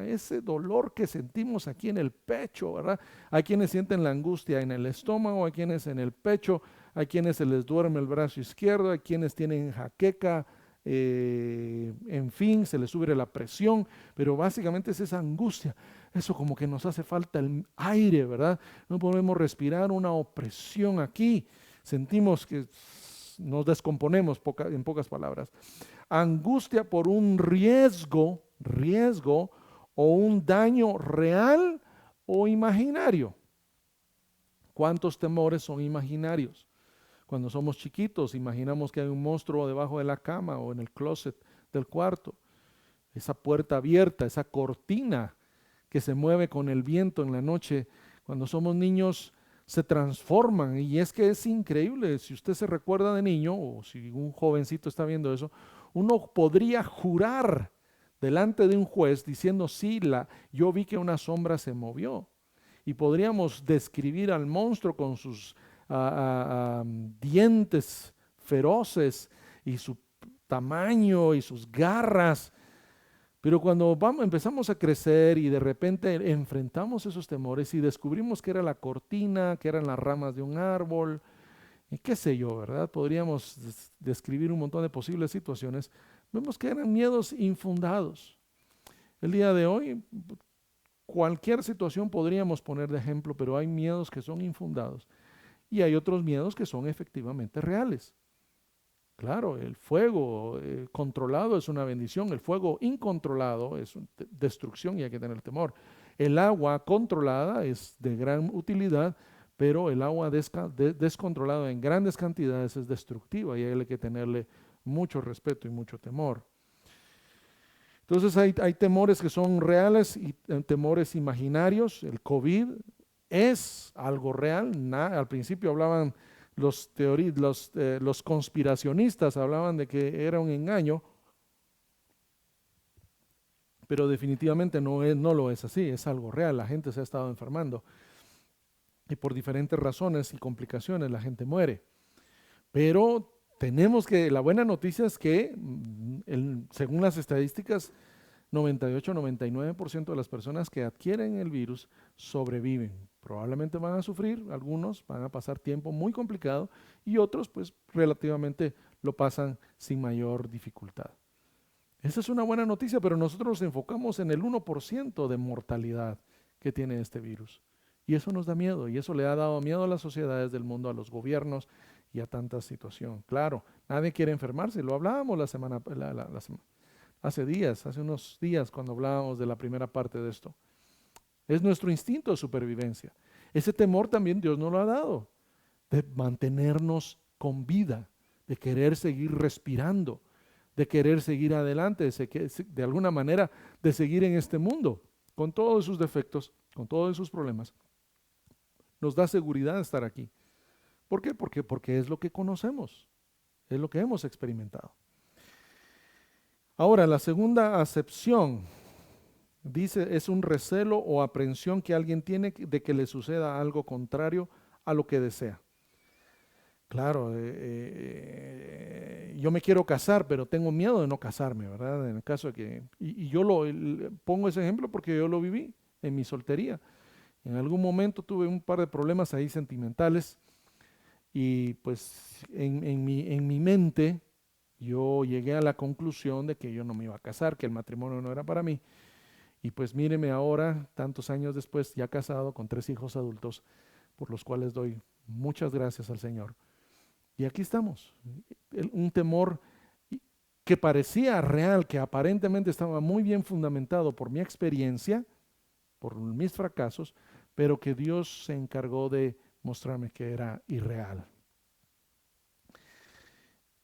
ese dolor que sentimos aquí en el pecho, ¿verdad? Hay quienes sienten la angustia en el estómago, hay quienes en el pecho, hay quienes se les duerme el brazo izquierdo, hay quienes tienen jaqueca, en fin, se les sube la presión, pero básicamente es esa angustia, eso como que nos hace falta el aire, ¿verdad? No podemos respirar, una opresión aquí, sentimos que nos descomponemos en pocas palabras. Angustia por un riesgo o un daño real o imaginario. ¿Cuántos temores son imaginarios? Cuando somos chiquitos, imaginamos que hay un monstruo debajo de la cama o en el closet del cuarto. Esa puerta abierta, esa cortina que se mueve con el viento en la noche. Cuando somos niños se transforman y es que es increíble. Si usted se recuerda de niño o si un jovencito está viendo eso, uno podría jurar delante de un juez diciendo, sí, yo vi que una sombra se movió. Y podríamos describir al monstruo con sus dientes feroces y su tamaño y sus garras. Pero cuando empezamos a crecer y de repente enfrentamos esos temores y descubrimos que era la cortina, que eran las ramas de un árbol, y qué sé yo, ¿verdad? Podríamos describir un montón de posibles situaciones. Vemos que eran miedos infundados. El día de hoy, cualquier situación podríamos poner de ejemplo, pero hay miedos que son infundados y hay otros miedos que son efectivamente reales. Claro, el fuego controlado es una bendición, el fuego incontrolado es destrucción y hay que tener temor. El agua controlada es de gran utilidad, pero el agua descontrolada en grandes cantidades es destructiva y hay que tenerle mucho respeto y mucho temor. Entonces hay temores que son reales y temores imaginarios. El COVID es algo real. Al principio hablaban los conspiracionistas, hablaban de que era un engaño, pero definitivamente no lo es así, es algo real. La gente se ha estado enfermando y por diferentes razones y complicaciones la gente muere. Pero la buena noticia es que según las estadísticas, 98-99% de las personas que adquieren el virus sobreviven. Probablemente van a sufrir, algunos van a pasar tiempo muy complicado y otros pues relativamente lo pasan sin mayor dificultad. Esa es una buena noticia, pero nosotros nos enfocamos en el 1% de mortalidad que tiene este virus. Y eso nos da miedo, y eso le ha dado miedo a las sociedades del mundo, a los gobiernos y a tanta situación. Claro, nadie quiere enfermarse, lo hablábamos hace unos días cuando hablábamos de la primera parte de esto. Es nuestro instinto de supervivencia. Ese temor también Dios nos lo ha dado, de mantenernos con vida, de querer seguir respirando, de querer seguir adelante, de alguna manera de seguir en este mundo, con todos sus defectos, con todos sus problemas. Nos da seguridad estar aquí. ¿Por qué? Porque es lo que conocemos, es lo que hemos experimentado. Ahora, la segunda acepción, dice, es un recelo o aprensión que alguien tiene de que le suceda algo contrario a lo que desea. Claro, yo me quiero casar, pero tengo miedo de no casarme, ¿verdad? En el caso de que, y yo pongo ese ejemplo porque yo lo viví en mi soltería. En algún momento tuve un par de problemas ahí sentimentales y pues en mi mente yo llegué a la conclusión de que yo no me iba a casar, que el matrimonio no era para mí. Y pues míreme ahora, tantos años después, ya casado con 3 hijos adultos, por los cuales doy muchas gracias al Señor. Y aquí estamos, un temor que parecía real, que aparentemente estaba muy bien fundamentado por mi experiencia, por mis fracasos, pero que Dios se encargó de mostrarme que era irreal.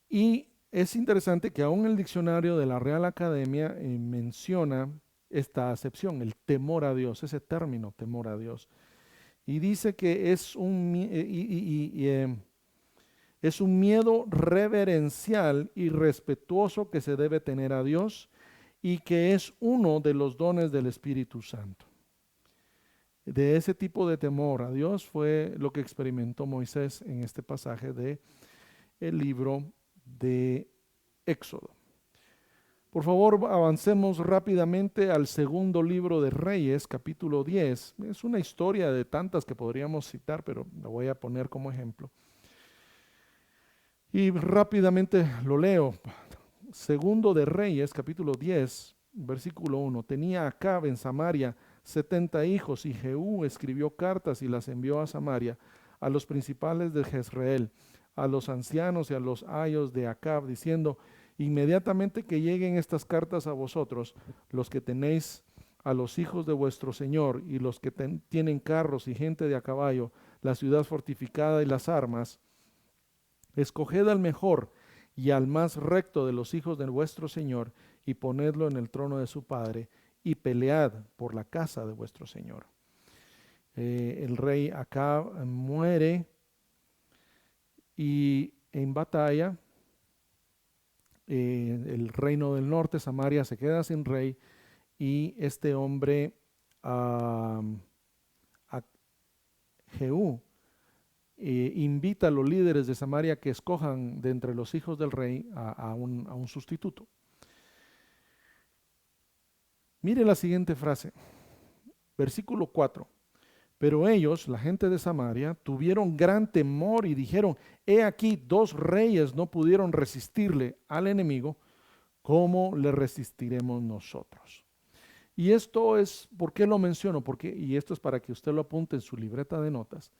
Y es interesante que aún el diccionario de la Real Academia menciona esta acepción, el temor a Dios, ese término, temor a Dios. Y dice que es es un miedo reverencial y respetuoso que se debe tener a Dios y que es uno de los dones del Espíritu Santo. De ese tipo de temor a Dios fue lo que experimentó Moisés en este pasaje de el libro de Éxodo. Por favor, avancemos rápidamente al segundo libro de Reyes, capítulo 10. Es una historia de tantas que podríamos citar, pero la voy a poner como ejemplo. Y rápidamente lo leo. Segundo de Reyes, capítulo 10, versículo 1. Tenía Acab en Samaria 70 hijos, y Jehú escribió cartas y las envió a Samaria, a los principales de Jezreel, a los ancianos y a los ayos de Acab, diciendo: inmediatamente que lleguen estas cartas a vosotros, los que tenéis a los hijos de vuestro señor, y los que tienen carros y gente de a caballo, la ciudad fortificada y las armas, escoged al mejor y al más recto de los hijos de vuestro señor, y ponedlo en el trono de su padre, y pelead por la casa de vuestro señor. El rey Acab muere, y en batalla el reino del norte, Samaria, se queda sin rey, y este hombre, Jehú, invita a los líderes de Samaria que escojan de entre los hijos del rey a un sustituto. Mire la siguiente frase, versículo 4. Pero ellos, la gente de Samaria, tuvieron gran temor y dijeron: he aquí, 2 reyes no pudieron resistirle al enemigo, ¿cómo le resistiremos nosotros? Y esto es, ¿por qué lo menciono? Y esto es para que usted lo apunte en su libreta de notas.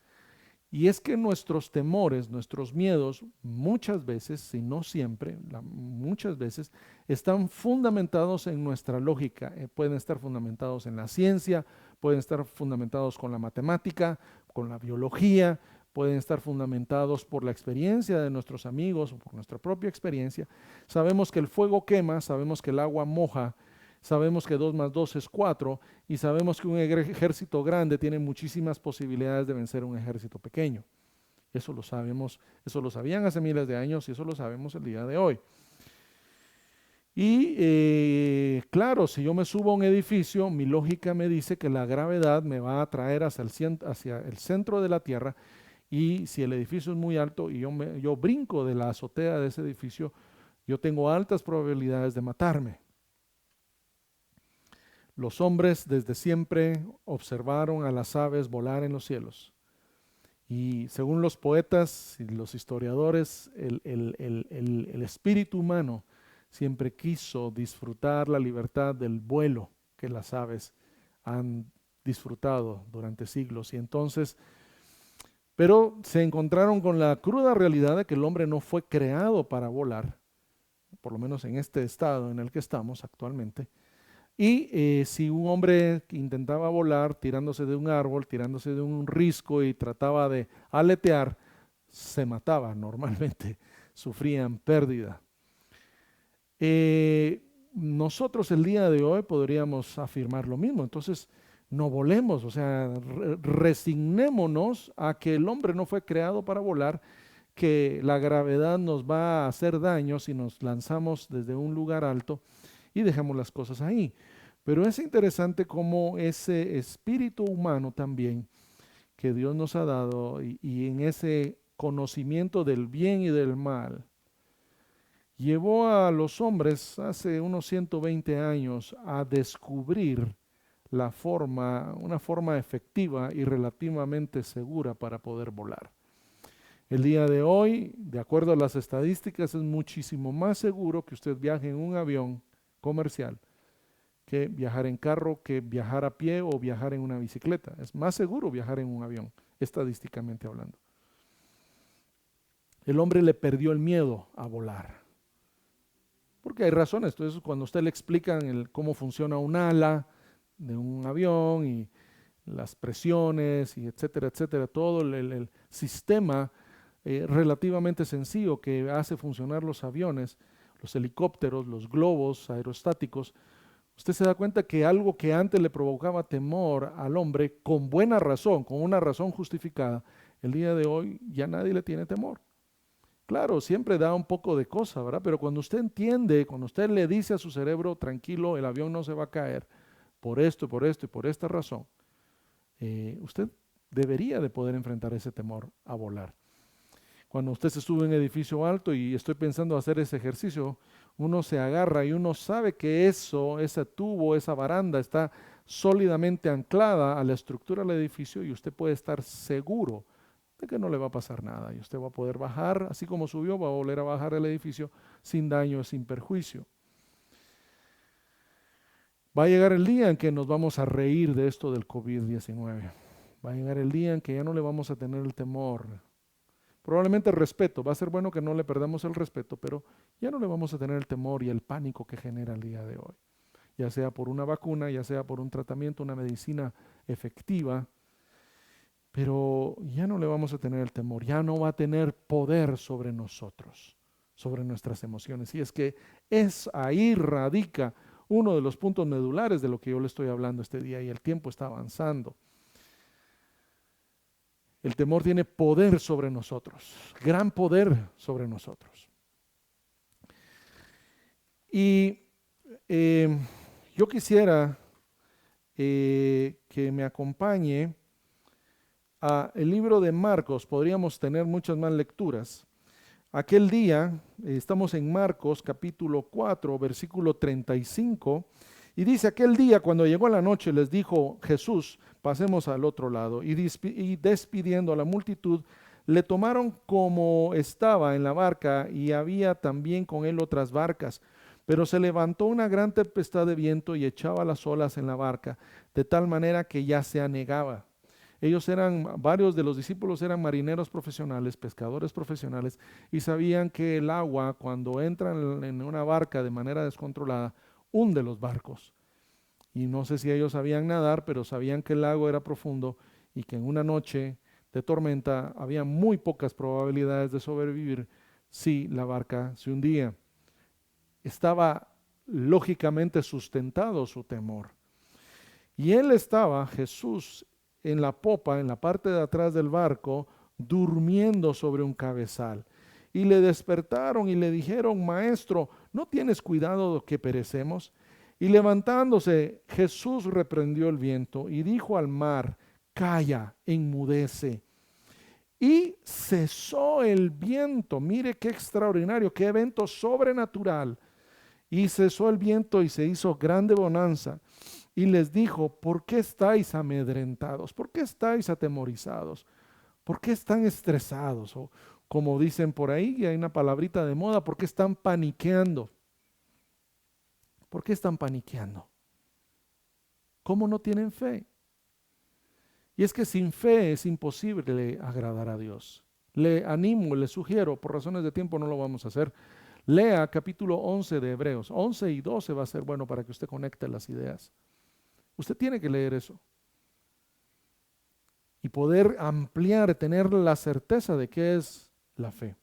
Y es que nuestros temores, nuestros miedos, muchas veces, si no siempre, muchas veces, están fundamentados en nuestra lógica. Pueden estar fundamentados en la ciencia, pueden estar fundamentados con la matemática, con la biología, pueden estar fundamentados por la experiencia de nuestros amigos o por nuestra propia experiencia. Sabemos que el fuego quema, sabemos que el agua moja, sabemos que 2 más 2 es 4, y sabemos que un ejército grande tiene muchísimas posibilidades de vencer un ejército pequeño. Eso lo sabemos, eso lo sabían hace miles de años, y eso lo sabemos el día de hoy. Y claro, si yo me subo a un edificio, mi lógica me dice que la gravedad me va a traer hacia el centro de la Tierra, y si el edificio es muy alto y yo brinco de la azotea de ese edificio, yo tengo altas probabilidades de matarme. Los hombres desde siempre observaron a las aves volar en los cielos. Y según los poetas y los historiadores, el espíritu humano siempre quiso disfrutar la libertad del vuelo que las aves han disfrutado durante siglos. Y entonces, pero se encontraron con la cruda realidad de que el hombre no fue creado para volar, por lo menos en este estado en el que estamos actualmente. Y si un hombre intentaba volar tirándose de un árbol, tirándose de un risco y trataba de aletear, se mataba normalmente, sufrían pérdida. Nosotros el día de hoy podríamos afirmar lo mismo. Entonces, no volemos, o sea, resignémonos a que el hombre no fue creado para volar, que la gravedad nos va a hacer daño si nos lanzamos desde un lugar alto, y dejamos las cosas ahí. Pero es interesante cómo ese espíritu humano también que Dios nos ha dado, y en ese conocimiento del bien y del mal, llevó a los hombres hace unos 120 años a descubrir una forma efectiva y relativamente segura para poder volar. El día de hoy, de acuerdo a las estadísticas, es muchísimo más seguro que usted viaje en un avión comercial que viajar en carro, que viajar a pie o viajar en una bicicleta. Es más seguro viajar en un avión, estadísticamente hablando. El hombre le perdió el miedo a volar, porque hay razones. Entonces, cuando a usted le explican cómo funciona un ala de un avión y las presiones y etcétera, etcétera, todo el sistema relativamente sencillo que hace funcionar los aviones, los helicópteros, los globos aerostáticos, usted se da cuenta que algo que antes le provocaba temor al hombre, con buena razón, con una razón justificada, el día de hoy ya nadie le tiene temor. Claro, siempre da un poco de cosa, ¿verdad? Pero cuando usted entiende, cuando usted le dice a su cerebro, tranquilo, el avión no se va a caer por esto, por esto y por esta razón, usted debería de poder enfrentar ese temor a volar. Cuando usted se sube a un edificio alto y estoy pensando hacer ese ejercicio, uno se agarra y uno sabe que eso, ese tubo, esa baranda está sólidamente anclada a la estructura del edificio y usted puede estar seguro de que no le va a pasar nada y usted va a poder bajar, así como subió, va a volver a bajar el edificio sin daño, sin perjuicio. Va a llegar el día en que nos vamos a reír de esto del COVID-19. Va a llegar el día en que ya no le vamos a tener el temor. Probablemente el respeto, va a ser bueno que no le perdamos el respeto, pero ya no le vamos a tener el temor y el pánico que genera el día de hoy. Ya sea por una vacuna, ya sea por un tratamiento, una medicina efectiva, pero ya no le vamos a tener el temor, ya no va a tener poder sobre nosotros, sobre nuestras emociones. Y es que ahí radica uno de los puntos medulares de lo que yo le estoy hablando este día y el tiempo está avanzando. El temor tiene poder sobre nosotros, gran poder sobre nosotros. Y yo quisiera que me acompañe a el libro de Marcos. Podríamos tener muchas más lecturas. Aquel día, estamos en Marcos capítulo 4, versículo 35, y dice: aquel día cuando llegó la noche les dijo Jesús, pasemos al otro lado, y despidiendo a la multitud, le tomaron como estaba en la barca, y había también con él otras barcas. Pero se levantó una gran tempestad de viento y echaba las olas en la barca, de tal manera que ya se anegaba. Varios de los discípulos eran marineros profesionales, pescadores profesionales, y sabían que el agua, cuando entra en una barca de manera descontrolada, hunde los barcos. Y no sé si ellos sabían nadar, pero sabían que el lago era profundo y que en una noche de tormenta había muy pocas probabilidades de sobrevivir si la barca se hundía. Estaba lógicamente sustentado su temor. Y Jesús, en la popa, en la parte de atrás del barco, durmiendo sobre un cabezal. Y le despertaron y le dijeron: Maestro, ¿no tienes cuidado de que perecemos? Y levantándose, Jesús reprendió el viento y dijo al mar: Calla, enmudece. Y cesó el viento. Mire qué extraordinario, qué evento sobrenatural. Y cesó el viento y se hizo grande bonanza. Y les dijo: ¿por qué estáis amedrentados? ¿Por qué estáis atemorizados? ¿Por qué están estresados? O como dicen por ahí, y hay una palabrita de moda, ¿por qué están paniqueando? ¿Por qué están paniqueando? ¿Cómo no tienen fe? Y es que sin fe es imposible agradar a Dios. Le animo, le sugiero, por razones de tiempo no lo vamos a hacer. Lea capítulo 11 de Hebreos. 11 y 12 va a ser bueno para que usted conecte las ideas. Usted tiene que leer eso y poder ampliar, tener la certeza de qué es la fe.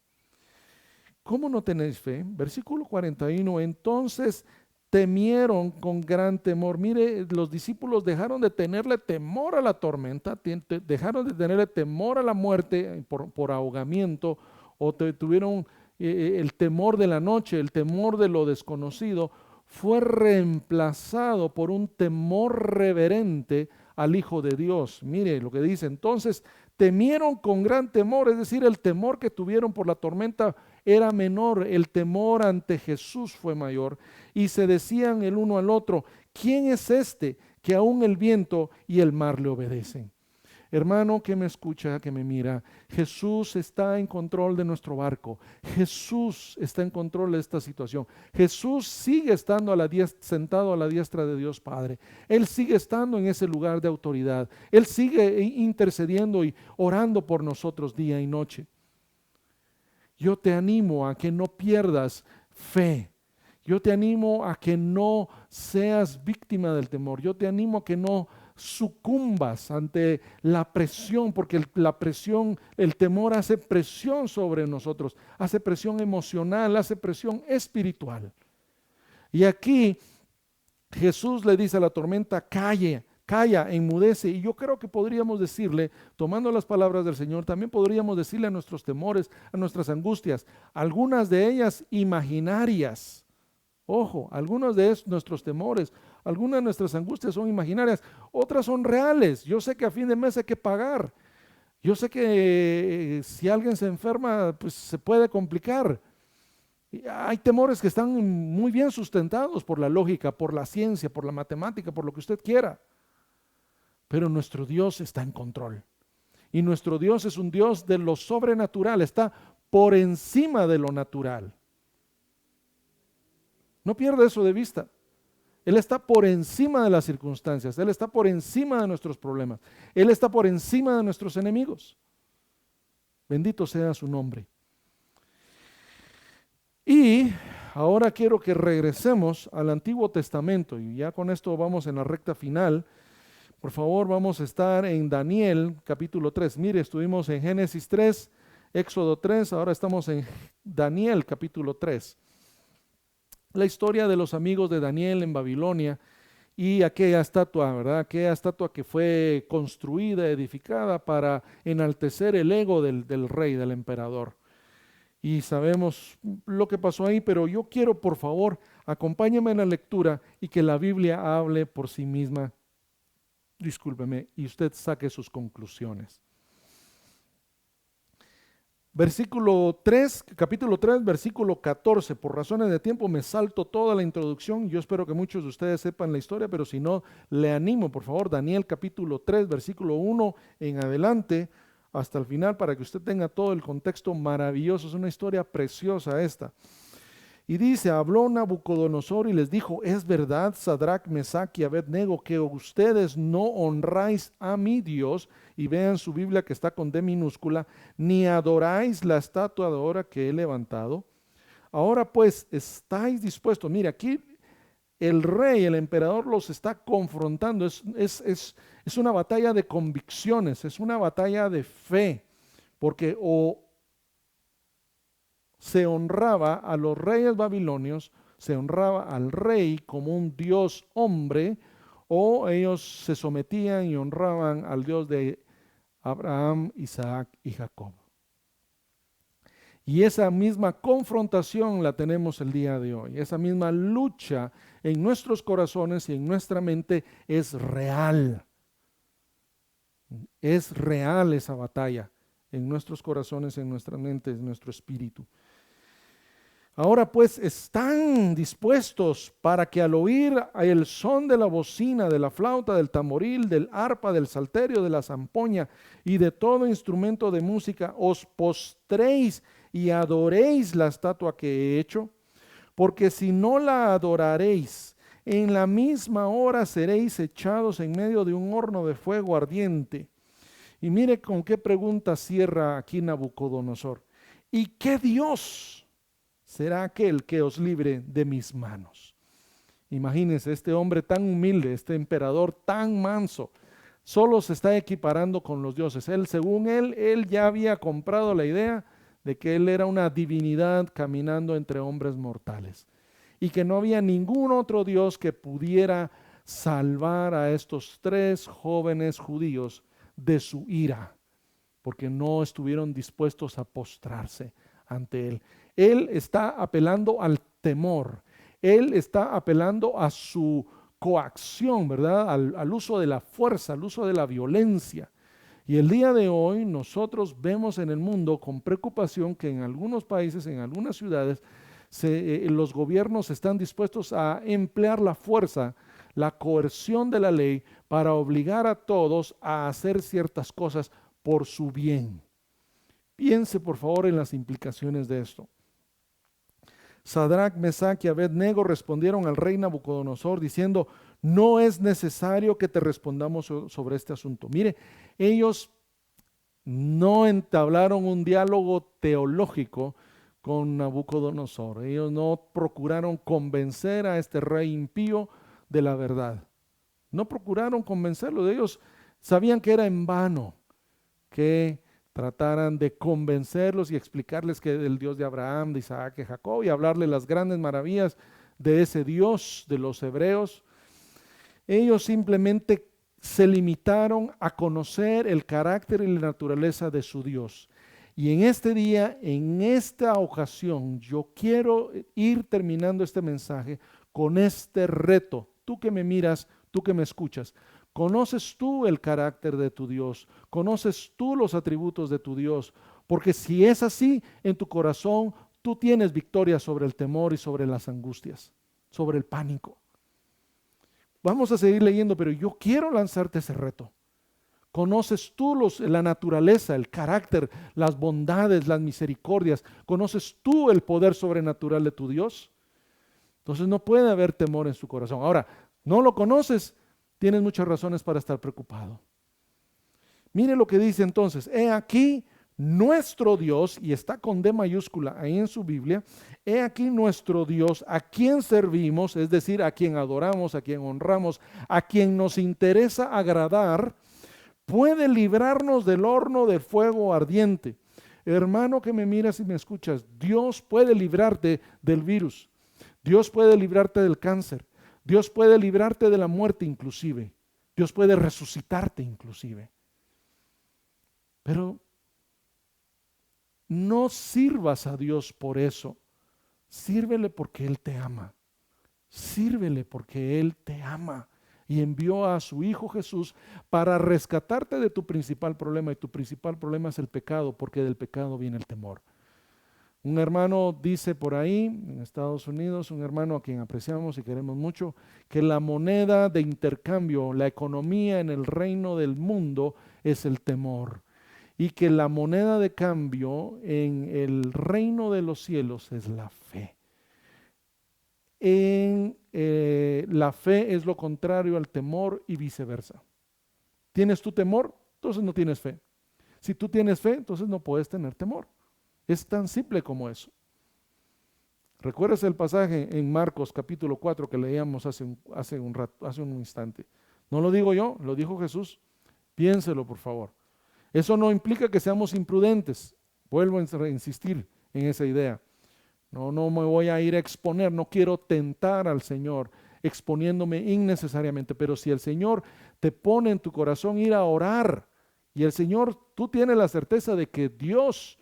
¿Cómo no tenéis fe? Versículo 41, entonces temieron con gran temor. Mire, los discípulos dejaron de tenerle temor a la tormenta, dejaron de tenerle temor a la muerte por ahogamiento, o tuvieron el temor de la noche, el temor de lo desconocido, fue reemplazado por un temor reverente al Hijo de Dios. Mire lo que dice: entonces temieron con gran temor, es decir, el temor que tuvieron por la tormenta era menor, el temor ante Jesús fue mayor, y se decían el uno al otro: ¿quién es este que aún el viento y el mar le obedecen? Hermano que me escucha, que me mira, Jesús está en control de nuestro barco. Jesús está en control de esta situación. Jesús sigue estando sentado a la diestra de Dios Padre. Él sigue estando en ese lugar de autoridad. Él sigue intercediendo y orando por nosotros día y noche. Yo te animo a que no pierdas fe. Yo te animo a que no seas víctima del temor. Yo te animo a que no sucumbas ante la presión, porque la presión, el temor hace presión sobre nosotros, hace presión emocional, hace presión espiritual. Y aquí Jesús le dice a la tormenta: calle, calla, enmudece. Y yo creo que podríamos decirle, tomando las palabras del Señor, también podríamos decirle a nuestros temores, a nuestras angustias, algunas de ellas imaginarias. Ojo, algunos de nuestros temores, algunas de nuestras angustias son imaginarias, otras son reales. Yo sé que a fin de mes hay que pagar. Yo sé que si alguien se enferma, pues se puede complicar. Y hay temores que están muy bien sustentados por la lógica, por la ciencia, por la matemática, por lo que usted quiera. Pero nuestro Dios está en control. Y nuestro Dios es un Dios de lo sobrenatural, está por encima de lo natural. No pierda eso de vista. Él está por encima de las circunstancias, Él está por encima de nuestros problemas, Él está por encima de nuestros enemigos. Bendito sea su nombre. Y ahora quiero que regresemos al Antiguo Testamento, y ya con esto vamos en la recta final. Por favor, vamos a estar en Daniel capítulo 3. Mire, estuvimos en Génesis 3, Éxodo 3, ahora estamos en Daniel capítulo 3. La historia de los amigos de Daniel en Babilonia y aquella estatua, ¿verdad? Aquella estatua que fue construida, edificada para enaltecer el ego del rey, del emperador. Y sabemos lo que pasó ahí, pero yo quiero, por favor, acompáñame en la lectura y que la Biblia hable por sí misma. Discúlpeme, y usted saque sus conclusiones. Versículo 3, capítulo 3, versículo 14. Por razones de tiempo me salto toda la introducción. Yo espero que muchos de ustedes sepan la historia, pero si no, le animo, por favor, Daniel capítulo 3, versículo 1 en adelante, hasta el final, para que usted tenga todo el contexto maravilloso. Es una historia preciosa esta. Y dice, habló Nabucodonosor y les dijo, es verdad, Sadrach, Mesach y Abednego, que ustedes no honráis a mi Dios, y vean su Biblia que está con D minúscula, ni adoráis la estatua de oro que he levantado. Ahora pues, estáis dispuestos. Mira, aquí el rey, el emperador los está confrontando. Es una batalla de convicciones, es una batalla de fe, porque o se honraba a los reyes babilonios, se honraba al rey como un Dios hombre, o ellos se sometían y honraban al Dios de Abraham, Isaac y Jacob. Y esa misma confrontación la tenemos el día de hoy. Esa misma lucha en nuestros corazones y en nuestra mente es real. Es real esa batalla en nuestros corazones, en nuestra mente, en nuestro espíritu. Ahora pues están dispuestos para que al oír el son de la bocina, de la flauta, del tamboril, del arpa, del salterio, de la zampoña y de todo instrumento de música, os postréis y adoréis la estatua que he hecho, porque si no la adoraréis, en la misma hora seréis echados en medio de un horno de fuego ardiente. Y mire con qué pregunta cierra aquí Nabucodonosor. ¿Y qué Dios será aquel que os libre de mis manos? Imagínense, este hombre tan humilde, este emperador tan manso, solo se está equiparando con los dioses. Según él ya había comprado la idea de que él era una divinidad caminando entre hombres mortales y que no había ningún otro Dios que pudiera salvar a estos tres jóvenes judíos de su ira, porque no estuvieron dispuestos a postrarse ante él. Él está apelando al temor, él está apelando a su coacción, ¿verdad? Al uso de la fuerza, al uso de la violencia. Y el día de hoy nosotros vemos en el mundo con preocupación que en algunos países, en algunas ciudades, los gobiernos están dispuestos a emplear la fuerza, la coerción de la ley para obligar a todos a hacer ciertas cosas por su bien. Piense por favor en las implicaciones de esto. Sadrach, Mesach y Abednego respondieron al rey Nabucodonosor diciendo, no es necesario que te respondamos sobre este asunto. Mire, ellos no entablaron un diálogo teológico con Nabucodonosor. Ellos no procuraron convencer a este rey impío de la verdad. No procuraron convencerlo. Ellos sabían que era en vano que trataran de convencerlos y explicarles que el Dios de Abraham, de Isaac y Jacob, y hablarle las grandes maravillas de ese Dios de los hebreos. Ellos simplemente se limitaron a conocer el carácter y la naturaleza de su Dios. Y en este día, en esta ocasión, yo quiero ir terminando este mensaje con este reto. Tú que me miras, tú que me escuchas, ¿conoces tú el carácter de tu Dios? ¿Conoces tú los atributos de tu Dios? Porque si es así, en tu corazón tú tienes victoria sobre el temor y sobre las angustias, sobre el pánico. Vamos a seguir leyendo, pero yo quiero lanzarte ese reto. ¿Conoces tú la naturaleza, el carácter, las bondades, las misericordias? ¿Conoces tú el poder sobrenatural de tu Dios? Entonces no puede haber temor en su corazón. Ahora, no lo conoces, tienes muchas razones para estar preocupado. Mire lo que dice entonces, he aquí nuestro Dios, y está con D mayúscula ahí en su Biblia, he aquí nuestro Dios, a quien servimos, es decir, a quien adoramos, a quien honramos, a quien nos interesa agradar, puede librarnos del horno de fuego ardiente. Hermano que me miras y me escuchas, Dios puede librarte del virus, Dios puede librarte del cáncer, Dios puede librarte de la muerte inclusive, Dios puede resucitarte inclusive. Pero no sirvas a Dios por eso, sírvele porque Él te ama, sírvele porque Él te ama. Y envió a su Hijo Jesús para rescatarte de tu principal problema. Y tu principal problema es el pecado, porque del pecado viene el temor. Un hermano dice por ahí, en Estados Unidos, un hermano a quien apreciamos y queremos mucho, que la moneda de intercambio, la economía en el reino del mundo es el temor. Y que la moneda de cambio en el reino de los cielos es la fe. La fe es lo contrario al temor y viceversa. ¿Tienes tu temor? Entonces no tienes fe. Si tú tienes fe, entonces no puedes tener temor. Es tan simple como eso. ¿Recuerdas el pasaje en Marcos capítulo 4 que leíamos hace un instante? No lo digo yo, lo dijo Jesús. Piénselo, por favor. Eso no implica que seamos imprudentes. Vuelvo a insistir en esa idea. No me voy a ir a exponer, no quiero tentar al Señor exponiéndome innecesariamente, pero si el Señor te pone en tu corazón ir a orar y el Señor, tú tienes la certeza de que Dios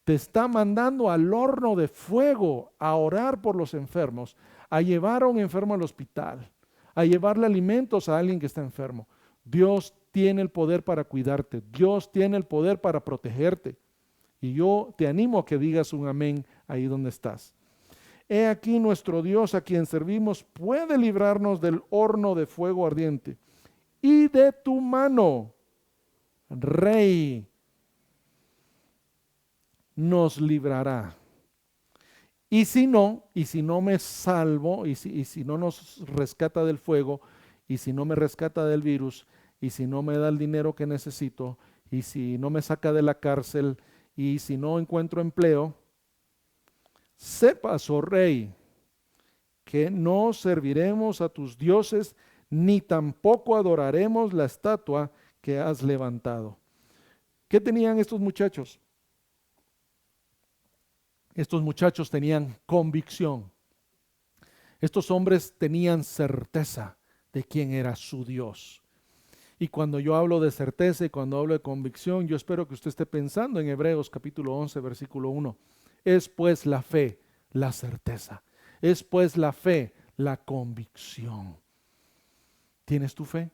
te está mandando al horno de fuego a orar por los enfermos, a llevar a un enfermo al hospital, a llevarle alimentos a alguien que está enfermo. Dios tiene el poder para cuidarte, Dios tiene el poder para protegerte. Y yo te animo a que digas un amén ahí donde estás. He aquí nuestro Dios a quien servimos puede librarnos del horno de fuego ardiente y de tu mano, Rey, nos librará. Y si no me salvo, y si no nos rescata del fuego, y si no me rescata del virus, y si no me da el dinero que necesito, y si no me saca de la cárcel, y si no encuentro empleo, sepas, oh rey, que no serviremos a tus dioses, ni tampoco adoraremos la estatua que has levantado. ¿Qué tenían estos muchachos? Estos muchachos tenían convicción. Estos hombres tenían certeza de quién era su Dios. Y cuando yo hablo de certeza y cuando hablo de convicción, yo espero que usted esté pensando en Hebreos capítulo 11, versículo 1. Es pues la fe, la certeza. Es pues la fe, la convicción. ¿Tienes tu fe?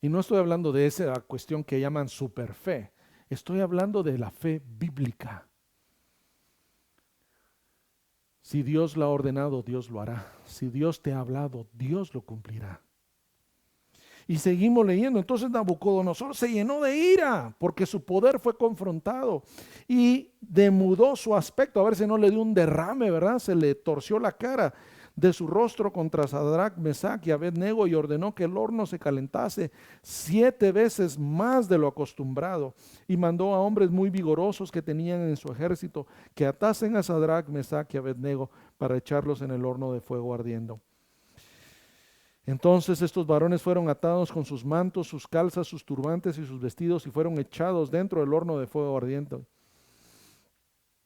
Y no estoy hablando de esa cuestión que llaman superfe. Estoy hablando de la fe bíblica. Si Dios lo ha ordenado, Dios lo hará. Si Dios te ha hablado, Dios lo cumplirá. Y seguimos leyendo. Entonces Nabucodonosor se llenó de ira porque su poder fue confrontado y demudó su aspecto. A ver si no le dio un derrame, ¿verdad? Se le torció la cara de su rostro contra Sadrach, Mesach y Abednego y ordenó que el horno se calentase 7 veces más de lo acostumbrado y mandó a hombres muy vigorosos que tenían en su ejército que atasen a Sadrach, Mesach y Abednego para echarlos en el horno de fuego ardiendo. Entonces estos varones fueron atados con sus mantos, sus calzas, sus turbantes y sus vestidos y fueron echados dentro del horno de fuego ardiente.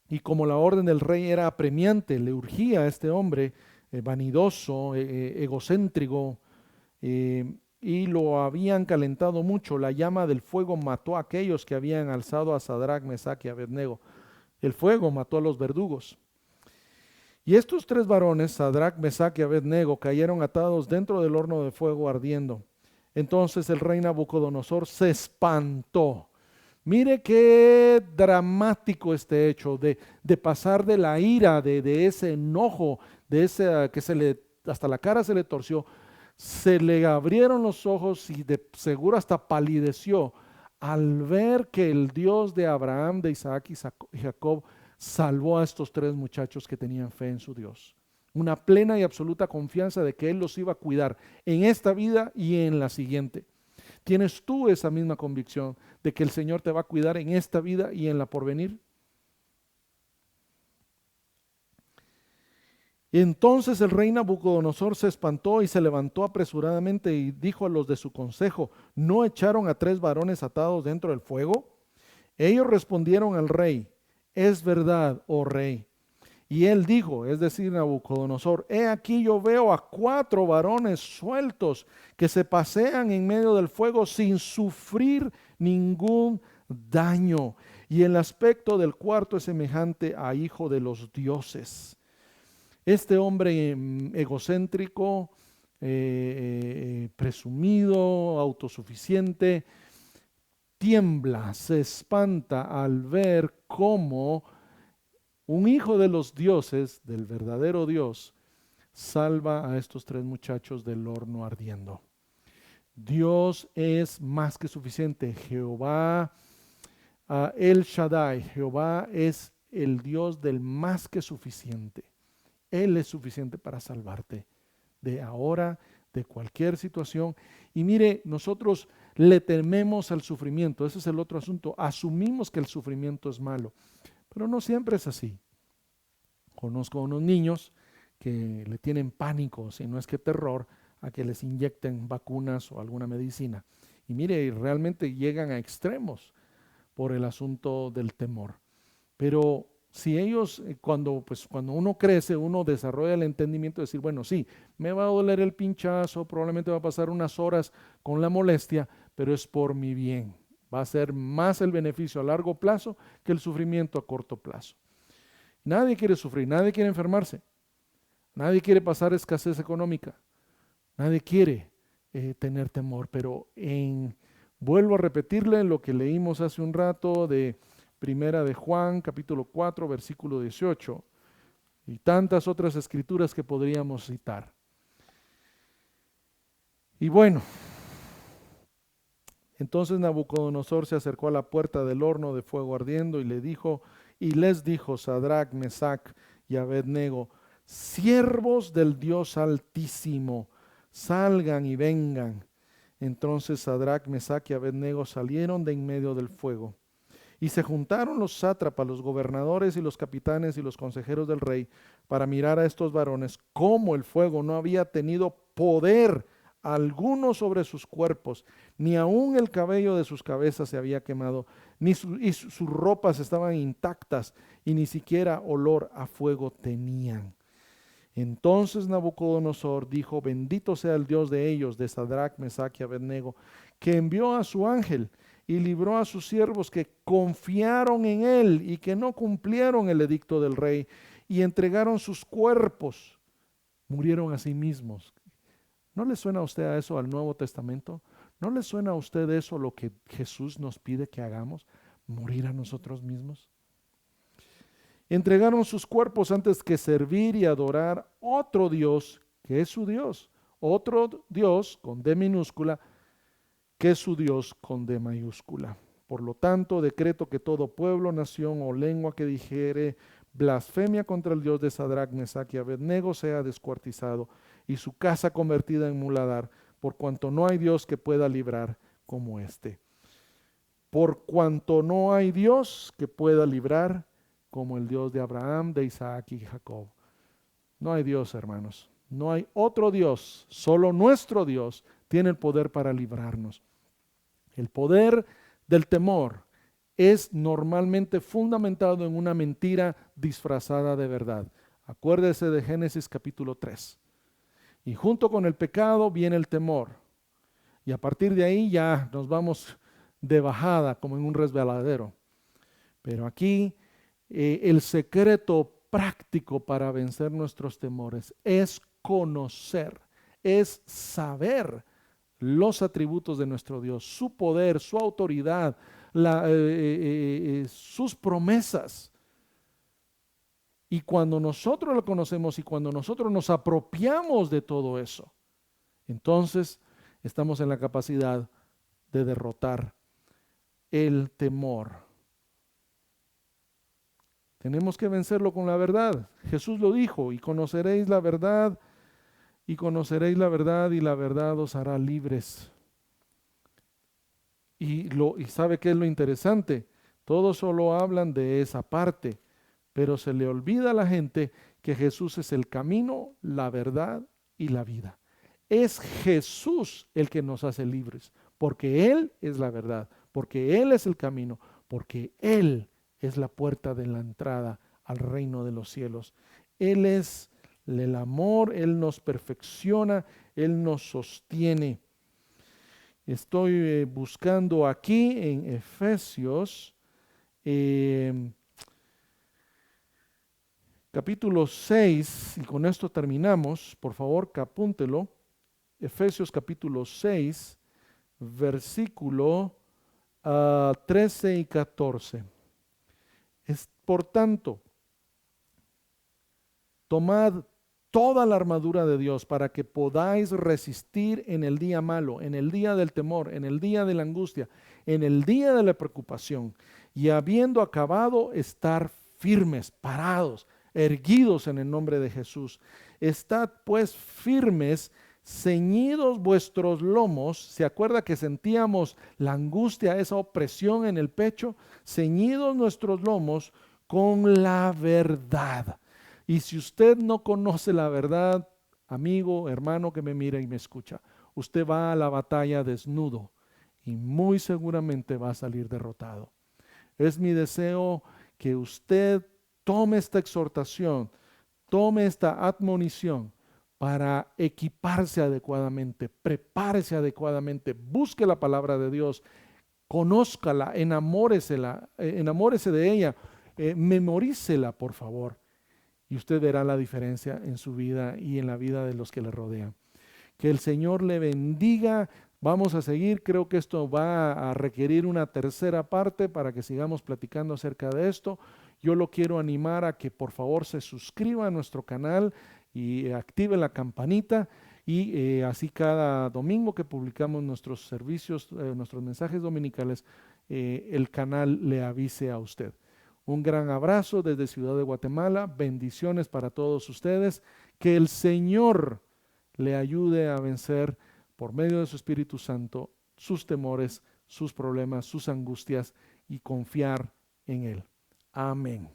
Y como la orden del rey era apremiante, le urgía a este hombre vanidoso, egocéntrico y y lo habían calentado mucho. La llama del fuego mató a aquellos que habían alzado a Sadrach, Mesach y Abednego. El fuego mató a los verdugos. Y estos tres varones, Sadrach, Mesach y Abednego, cayeron atados dentro del horno de fuego ardiendo. Entonces el rey Nabucodonosor se espantó. Mire qué dramático este hecho de pasar de la ira, de ese enojo, de ese que hasta la cara se le torció, se le abrieron los ojos y de seguro hasta palideció al ver que el Dios de Abraham, de Isaac y Jacob salvó a estos tres muchachos que tenían fe en su Dios. Una plena y absoluta confianza de que Él los iba a cuidar en esta vida y en la siguiente. ¿Tienes tú esa misma convicción de que el Señor te va a cuidar en esta vida y en la porvenir? Entonces el rey Nabucodonosor se espantó y se levantó apresuradamente y dijo a los de su consejo: ¿no echaron a tres varones atados dentro del fuego? Ellos respondieron al rey: es verdad, oh rey. Y él dijo, es decir, Nabucodonosor: he aquí yo veo a cuatro varones sueltos que se pasean en medio del fuego sin sufrir ningún daño. Y el aspecto del cuarto es semejante a hijo de los dioses. Este hombre egocéntrico, presumido, autosuficiente, tiembla, se espanta al ver cómo un hijo de los dioses, del verdadero Dios, salva a estos tres muchachos del horno ardiendo. Dios es más que suficiente. Jehová, El Shaddai, Jehová es el Dios del más que suficiente. Él es suficiente para salvarte de ahora, de cualquier situación. Y mire, nosotros le tememos al sufrimiento. Ese es el otro asunto. Asumimos que el sufrimiento es malo. Pero no siempre es así. Conozco a unos niños que le tienen pánico, si no es que terror, a que les inyecten vacunas o alguna medicina. Y mire, realmente llegan a extremos por el asunto del temor. Pero si ellos, cuando uno crece, uno desarrolla el entendimiento de decir, bueno, sí, me va a doler el pinchazo, probablemente va a pasar unas horas con la molestia, pero es por mi bien. Va a ser más el beneficio a largo plazo que el sufrimiento a corto plazo. Nadie quiere sufrir, nadie quiere enfermarse, nadie quiere pasar escasez económica, nadie quiere tener temor, pero vuelvo a repetirle lo que leímos hace un rato de Primera de Juan, capítulo 4, versículo 18, y tantas otras escrituras que podríamos citar. Y bueno, entonces Nabucodonosor se acercó a la puerta del horno de fuego ardiendo y les dijo, Sadrach, Mesach y Abednego: siervos del Dios Altísimo, salgan y vengan. Entonces Sadrach, Mesach y Abednego salieron de en medio del fuego. Y se juntaron los sátrapas, los gobernadores y los capitanes y los consejeros del rey para mirar a estos varones, cómo el fuego no había tenido poder alguno sobre sus cuerpos, ni aun el cabello de sus cabezas se había quemado, y sus ropas estaban intactas, y ni siquiera olor a fuego tenían. Entonces Nabucodonosor dijo: bendito sea el Dios de ellos, de Sadrach, Mesach y Abednego, que envió a su ángel y libró a sus siervos que confiaron en él y que no cumplieron el edicto del rey y entregaron sus cuerpos, murieron a sí mismos. ¿No le suena a usted a eso al Nuevo Testamento? ¿No le suena a usted eso lo que Jesús nos pide que hagamos? Morir a nosotros mismos. Entregaron sus cuerpos antes que servir y adorar otro Dios, que es su Dios. Otro Dios con D minúscula, que es su Dios con D mayúscula. Por lo tanto, decreto que todo pueblo, nación o lengua que dijere blasfemia contra el Dios de Sadrach, Mesach y Abednego sea descuartizado y su casa convertida en muladar, por cuanto no hay Dios que pueda librar como este. Por cuanto no hay Dios que pueda librar como el Dios de Abraham, de Isaac y Jacob. No hay Dios, hermanos. No hay otro Dios. Solo nuestro Dios tiene el poder para librarnos. El poder del temor es normalmente fundamentado en una mentira disfrazada de verdad. Acuérdese de Génesis capítulo 3. Y junto con el pecado viene el temor. Y a partir de ahí ya nos vamos de bajada como en un resbaladero. Pero aquí el secreto práctico para vencer nuestros temores es conocer, es saber los atributos de nuestro Dios, su poder, su autoridad, sus promesas. Y cuando nosotros lo conocemos y cuando nosotros nos apropiamos de todo eso, entonces estamos en la capacidad de derrotar el temor. Tenemos que vencerlo con la verdad. Jesús lo dijo, y conoceréis la verdad, y conoceréis la verdad, y la verdad os hará libres. Y ¿sabe qué es lo interesante? Todos solo hablan de esa parte, pero se le olvida a la gente que Jesús es el camino, la verdad y la vida. Es Jesús el que nos hace libres, porque Él es la verdad, porque Él es el camino, porque Él es la puerta de la entrada al reino de los cielos. Él es el amor, Él nos perfecciona, Él nos sostiene. Estoy buscando aquí en Efesios capítulo 6, y con esto terminamos, por favor, apúntelo. Efesios capítulo 6, versículo 13 y 14. Por tanto, tomad toda la armadura de Dios para que podáis resistir en el día malo, en el día del temor, en el día de la angustia, en el día de la preocupación, y habiendo acabado, estar firmes, parados, erguidos en el nombre de Jesús. Estad pues firmes, ceñidos vuestros lomos. ¿Se acuerda que sentíamos la angustia, esa opresión en el pecho? Ceñidos nuestros lomos con la verdad. Y si usted no conoce la verdad, amigo, hermano que me mira y me escucha, usted va a la batalla desnudo y muy seguramente va a salir derrotado. Es mi deseo que usted tome esta exhortación, tome esta admonición para equiparse adecuadamente, prepárese adecuadamente, busque la palabra de Dios, conózcala, enamórese de ella, memorícela, por favor. Y usted verá la diferencia en su vida y en la vida de los que le rodean. Que el Señor le bendiga. Vamos a seguir, creo que esto va a requerir una tercera parte para que sigamos platicando acerca de esto. Yo lo quiero animar a que por favor se suscriba a nuestro canal y active la campanita, y así cada domingo que publicamos nuestros servicios, nuestros mensajes dominicales, el canal le avise a usted. Un gran abrazo desde Ciudad de Guatemala, bendiciones para todos ustedes, que el Señor le ayude a vencer por medio de su Espíritu Santo sus temores, sus problemas, sus angustias, y confiar en Él. Amén.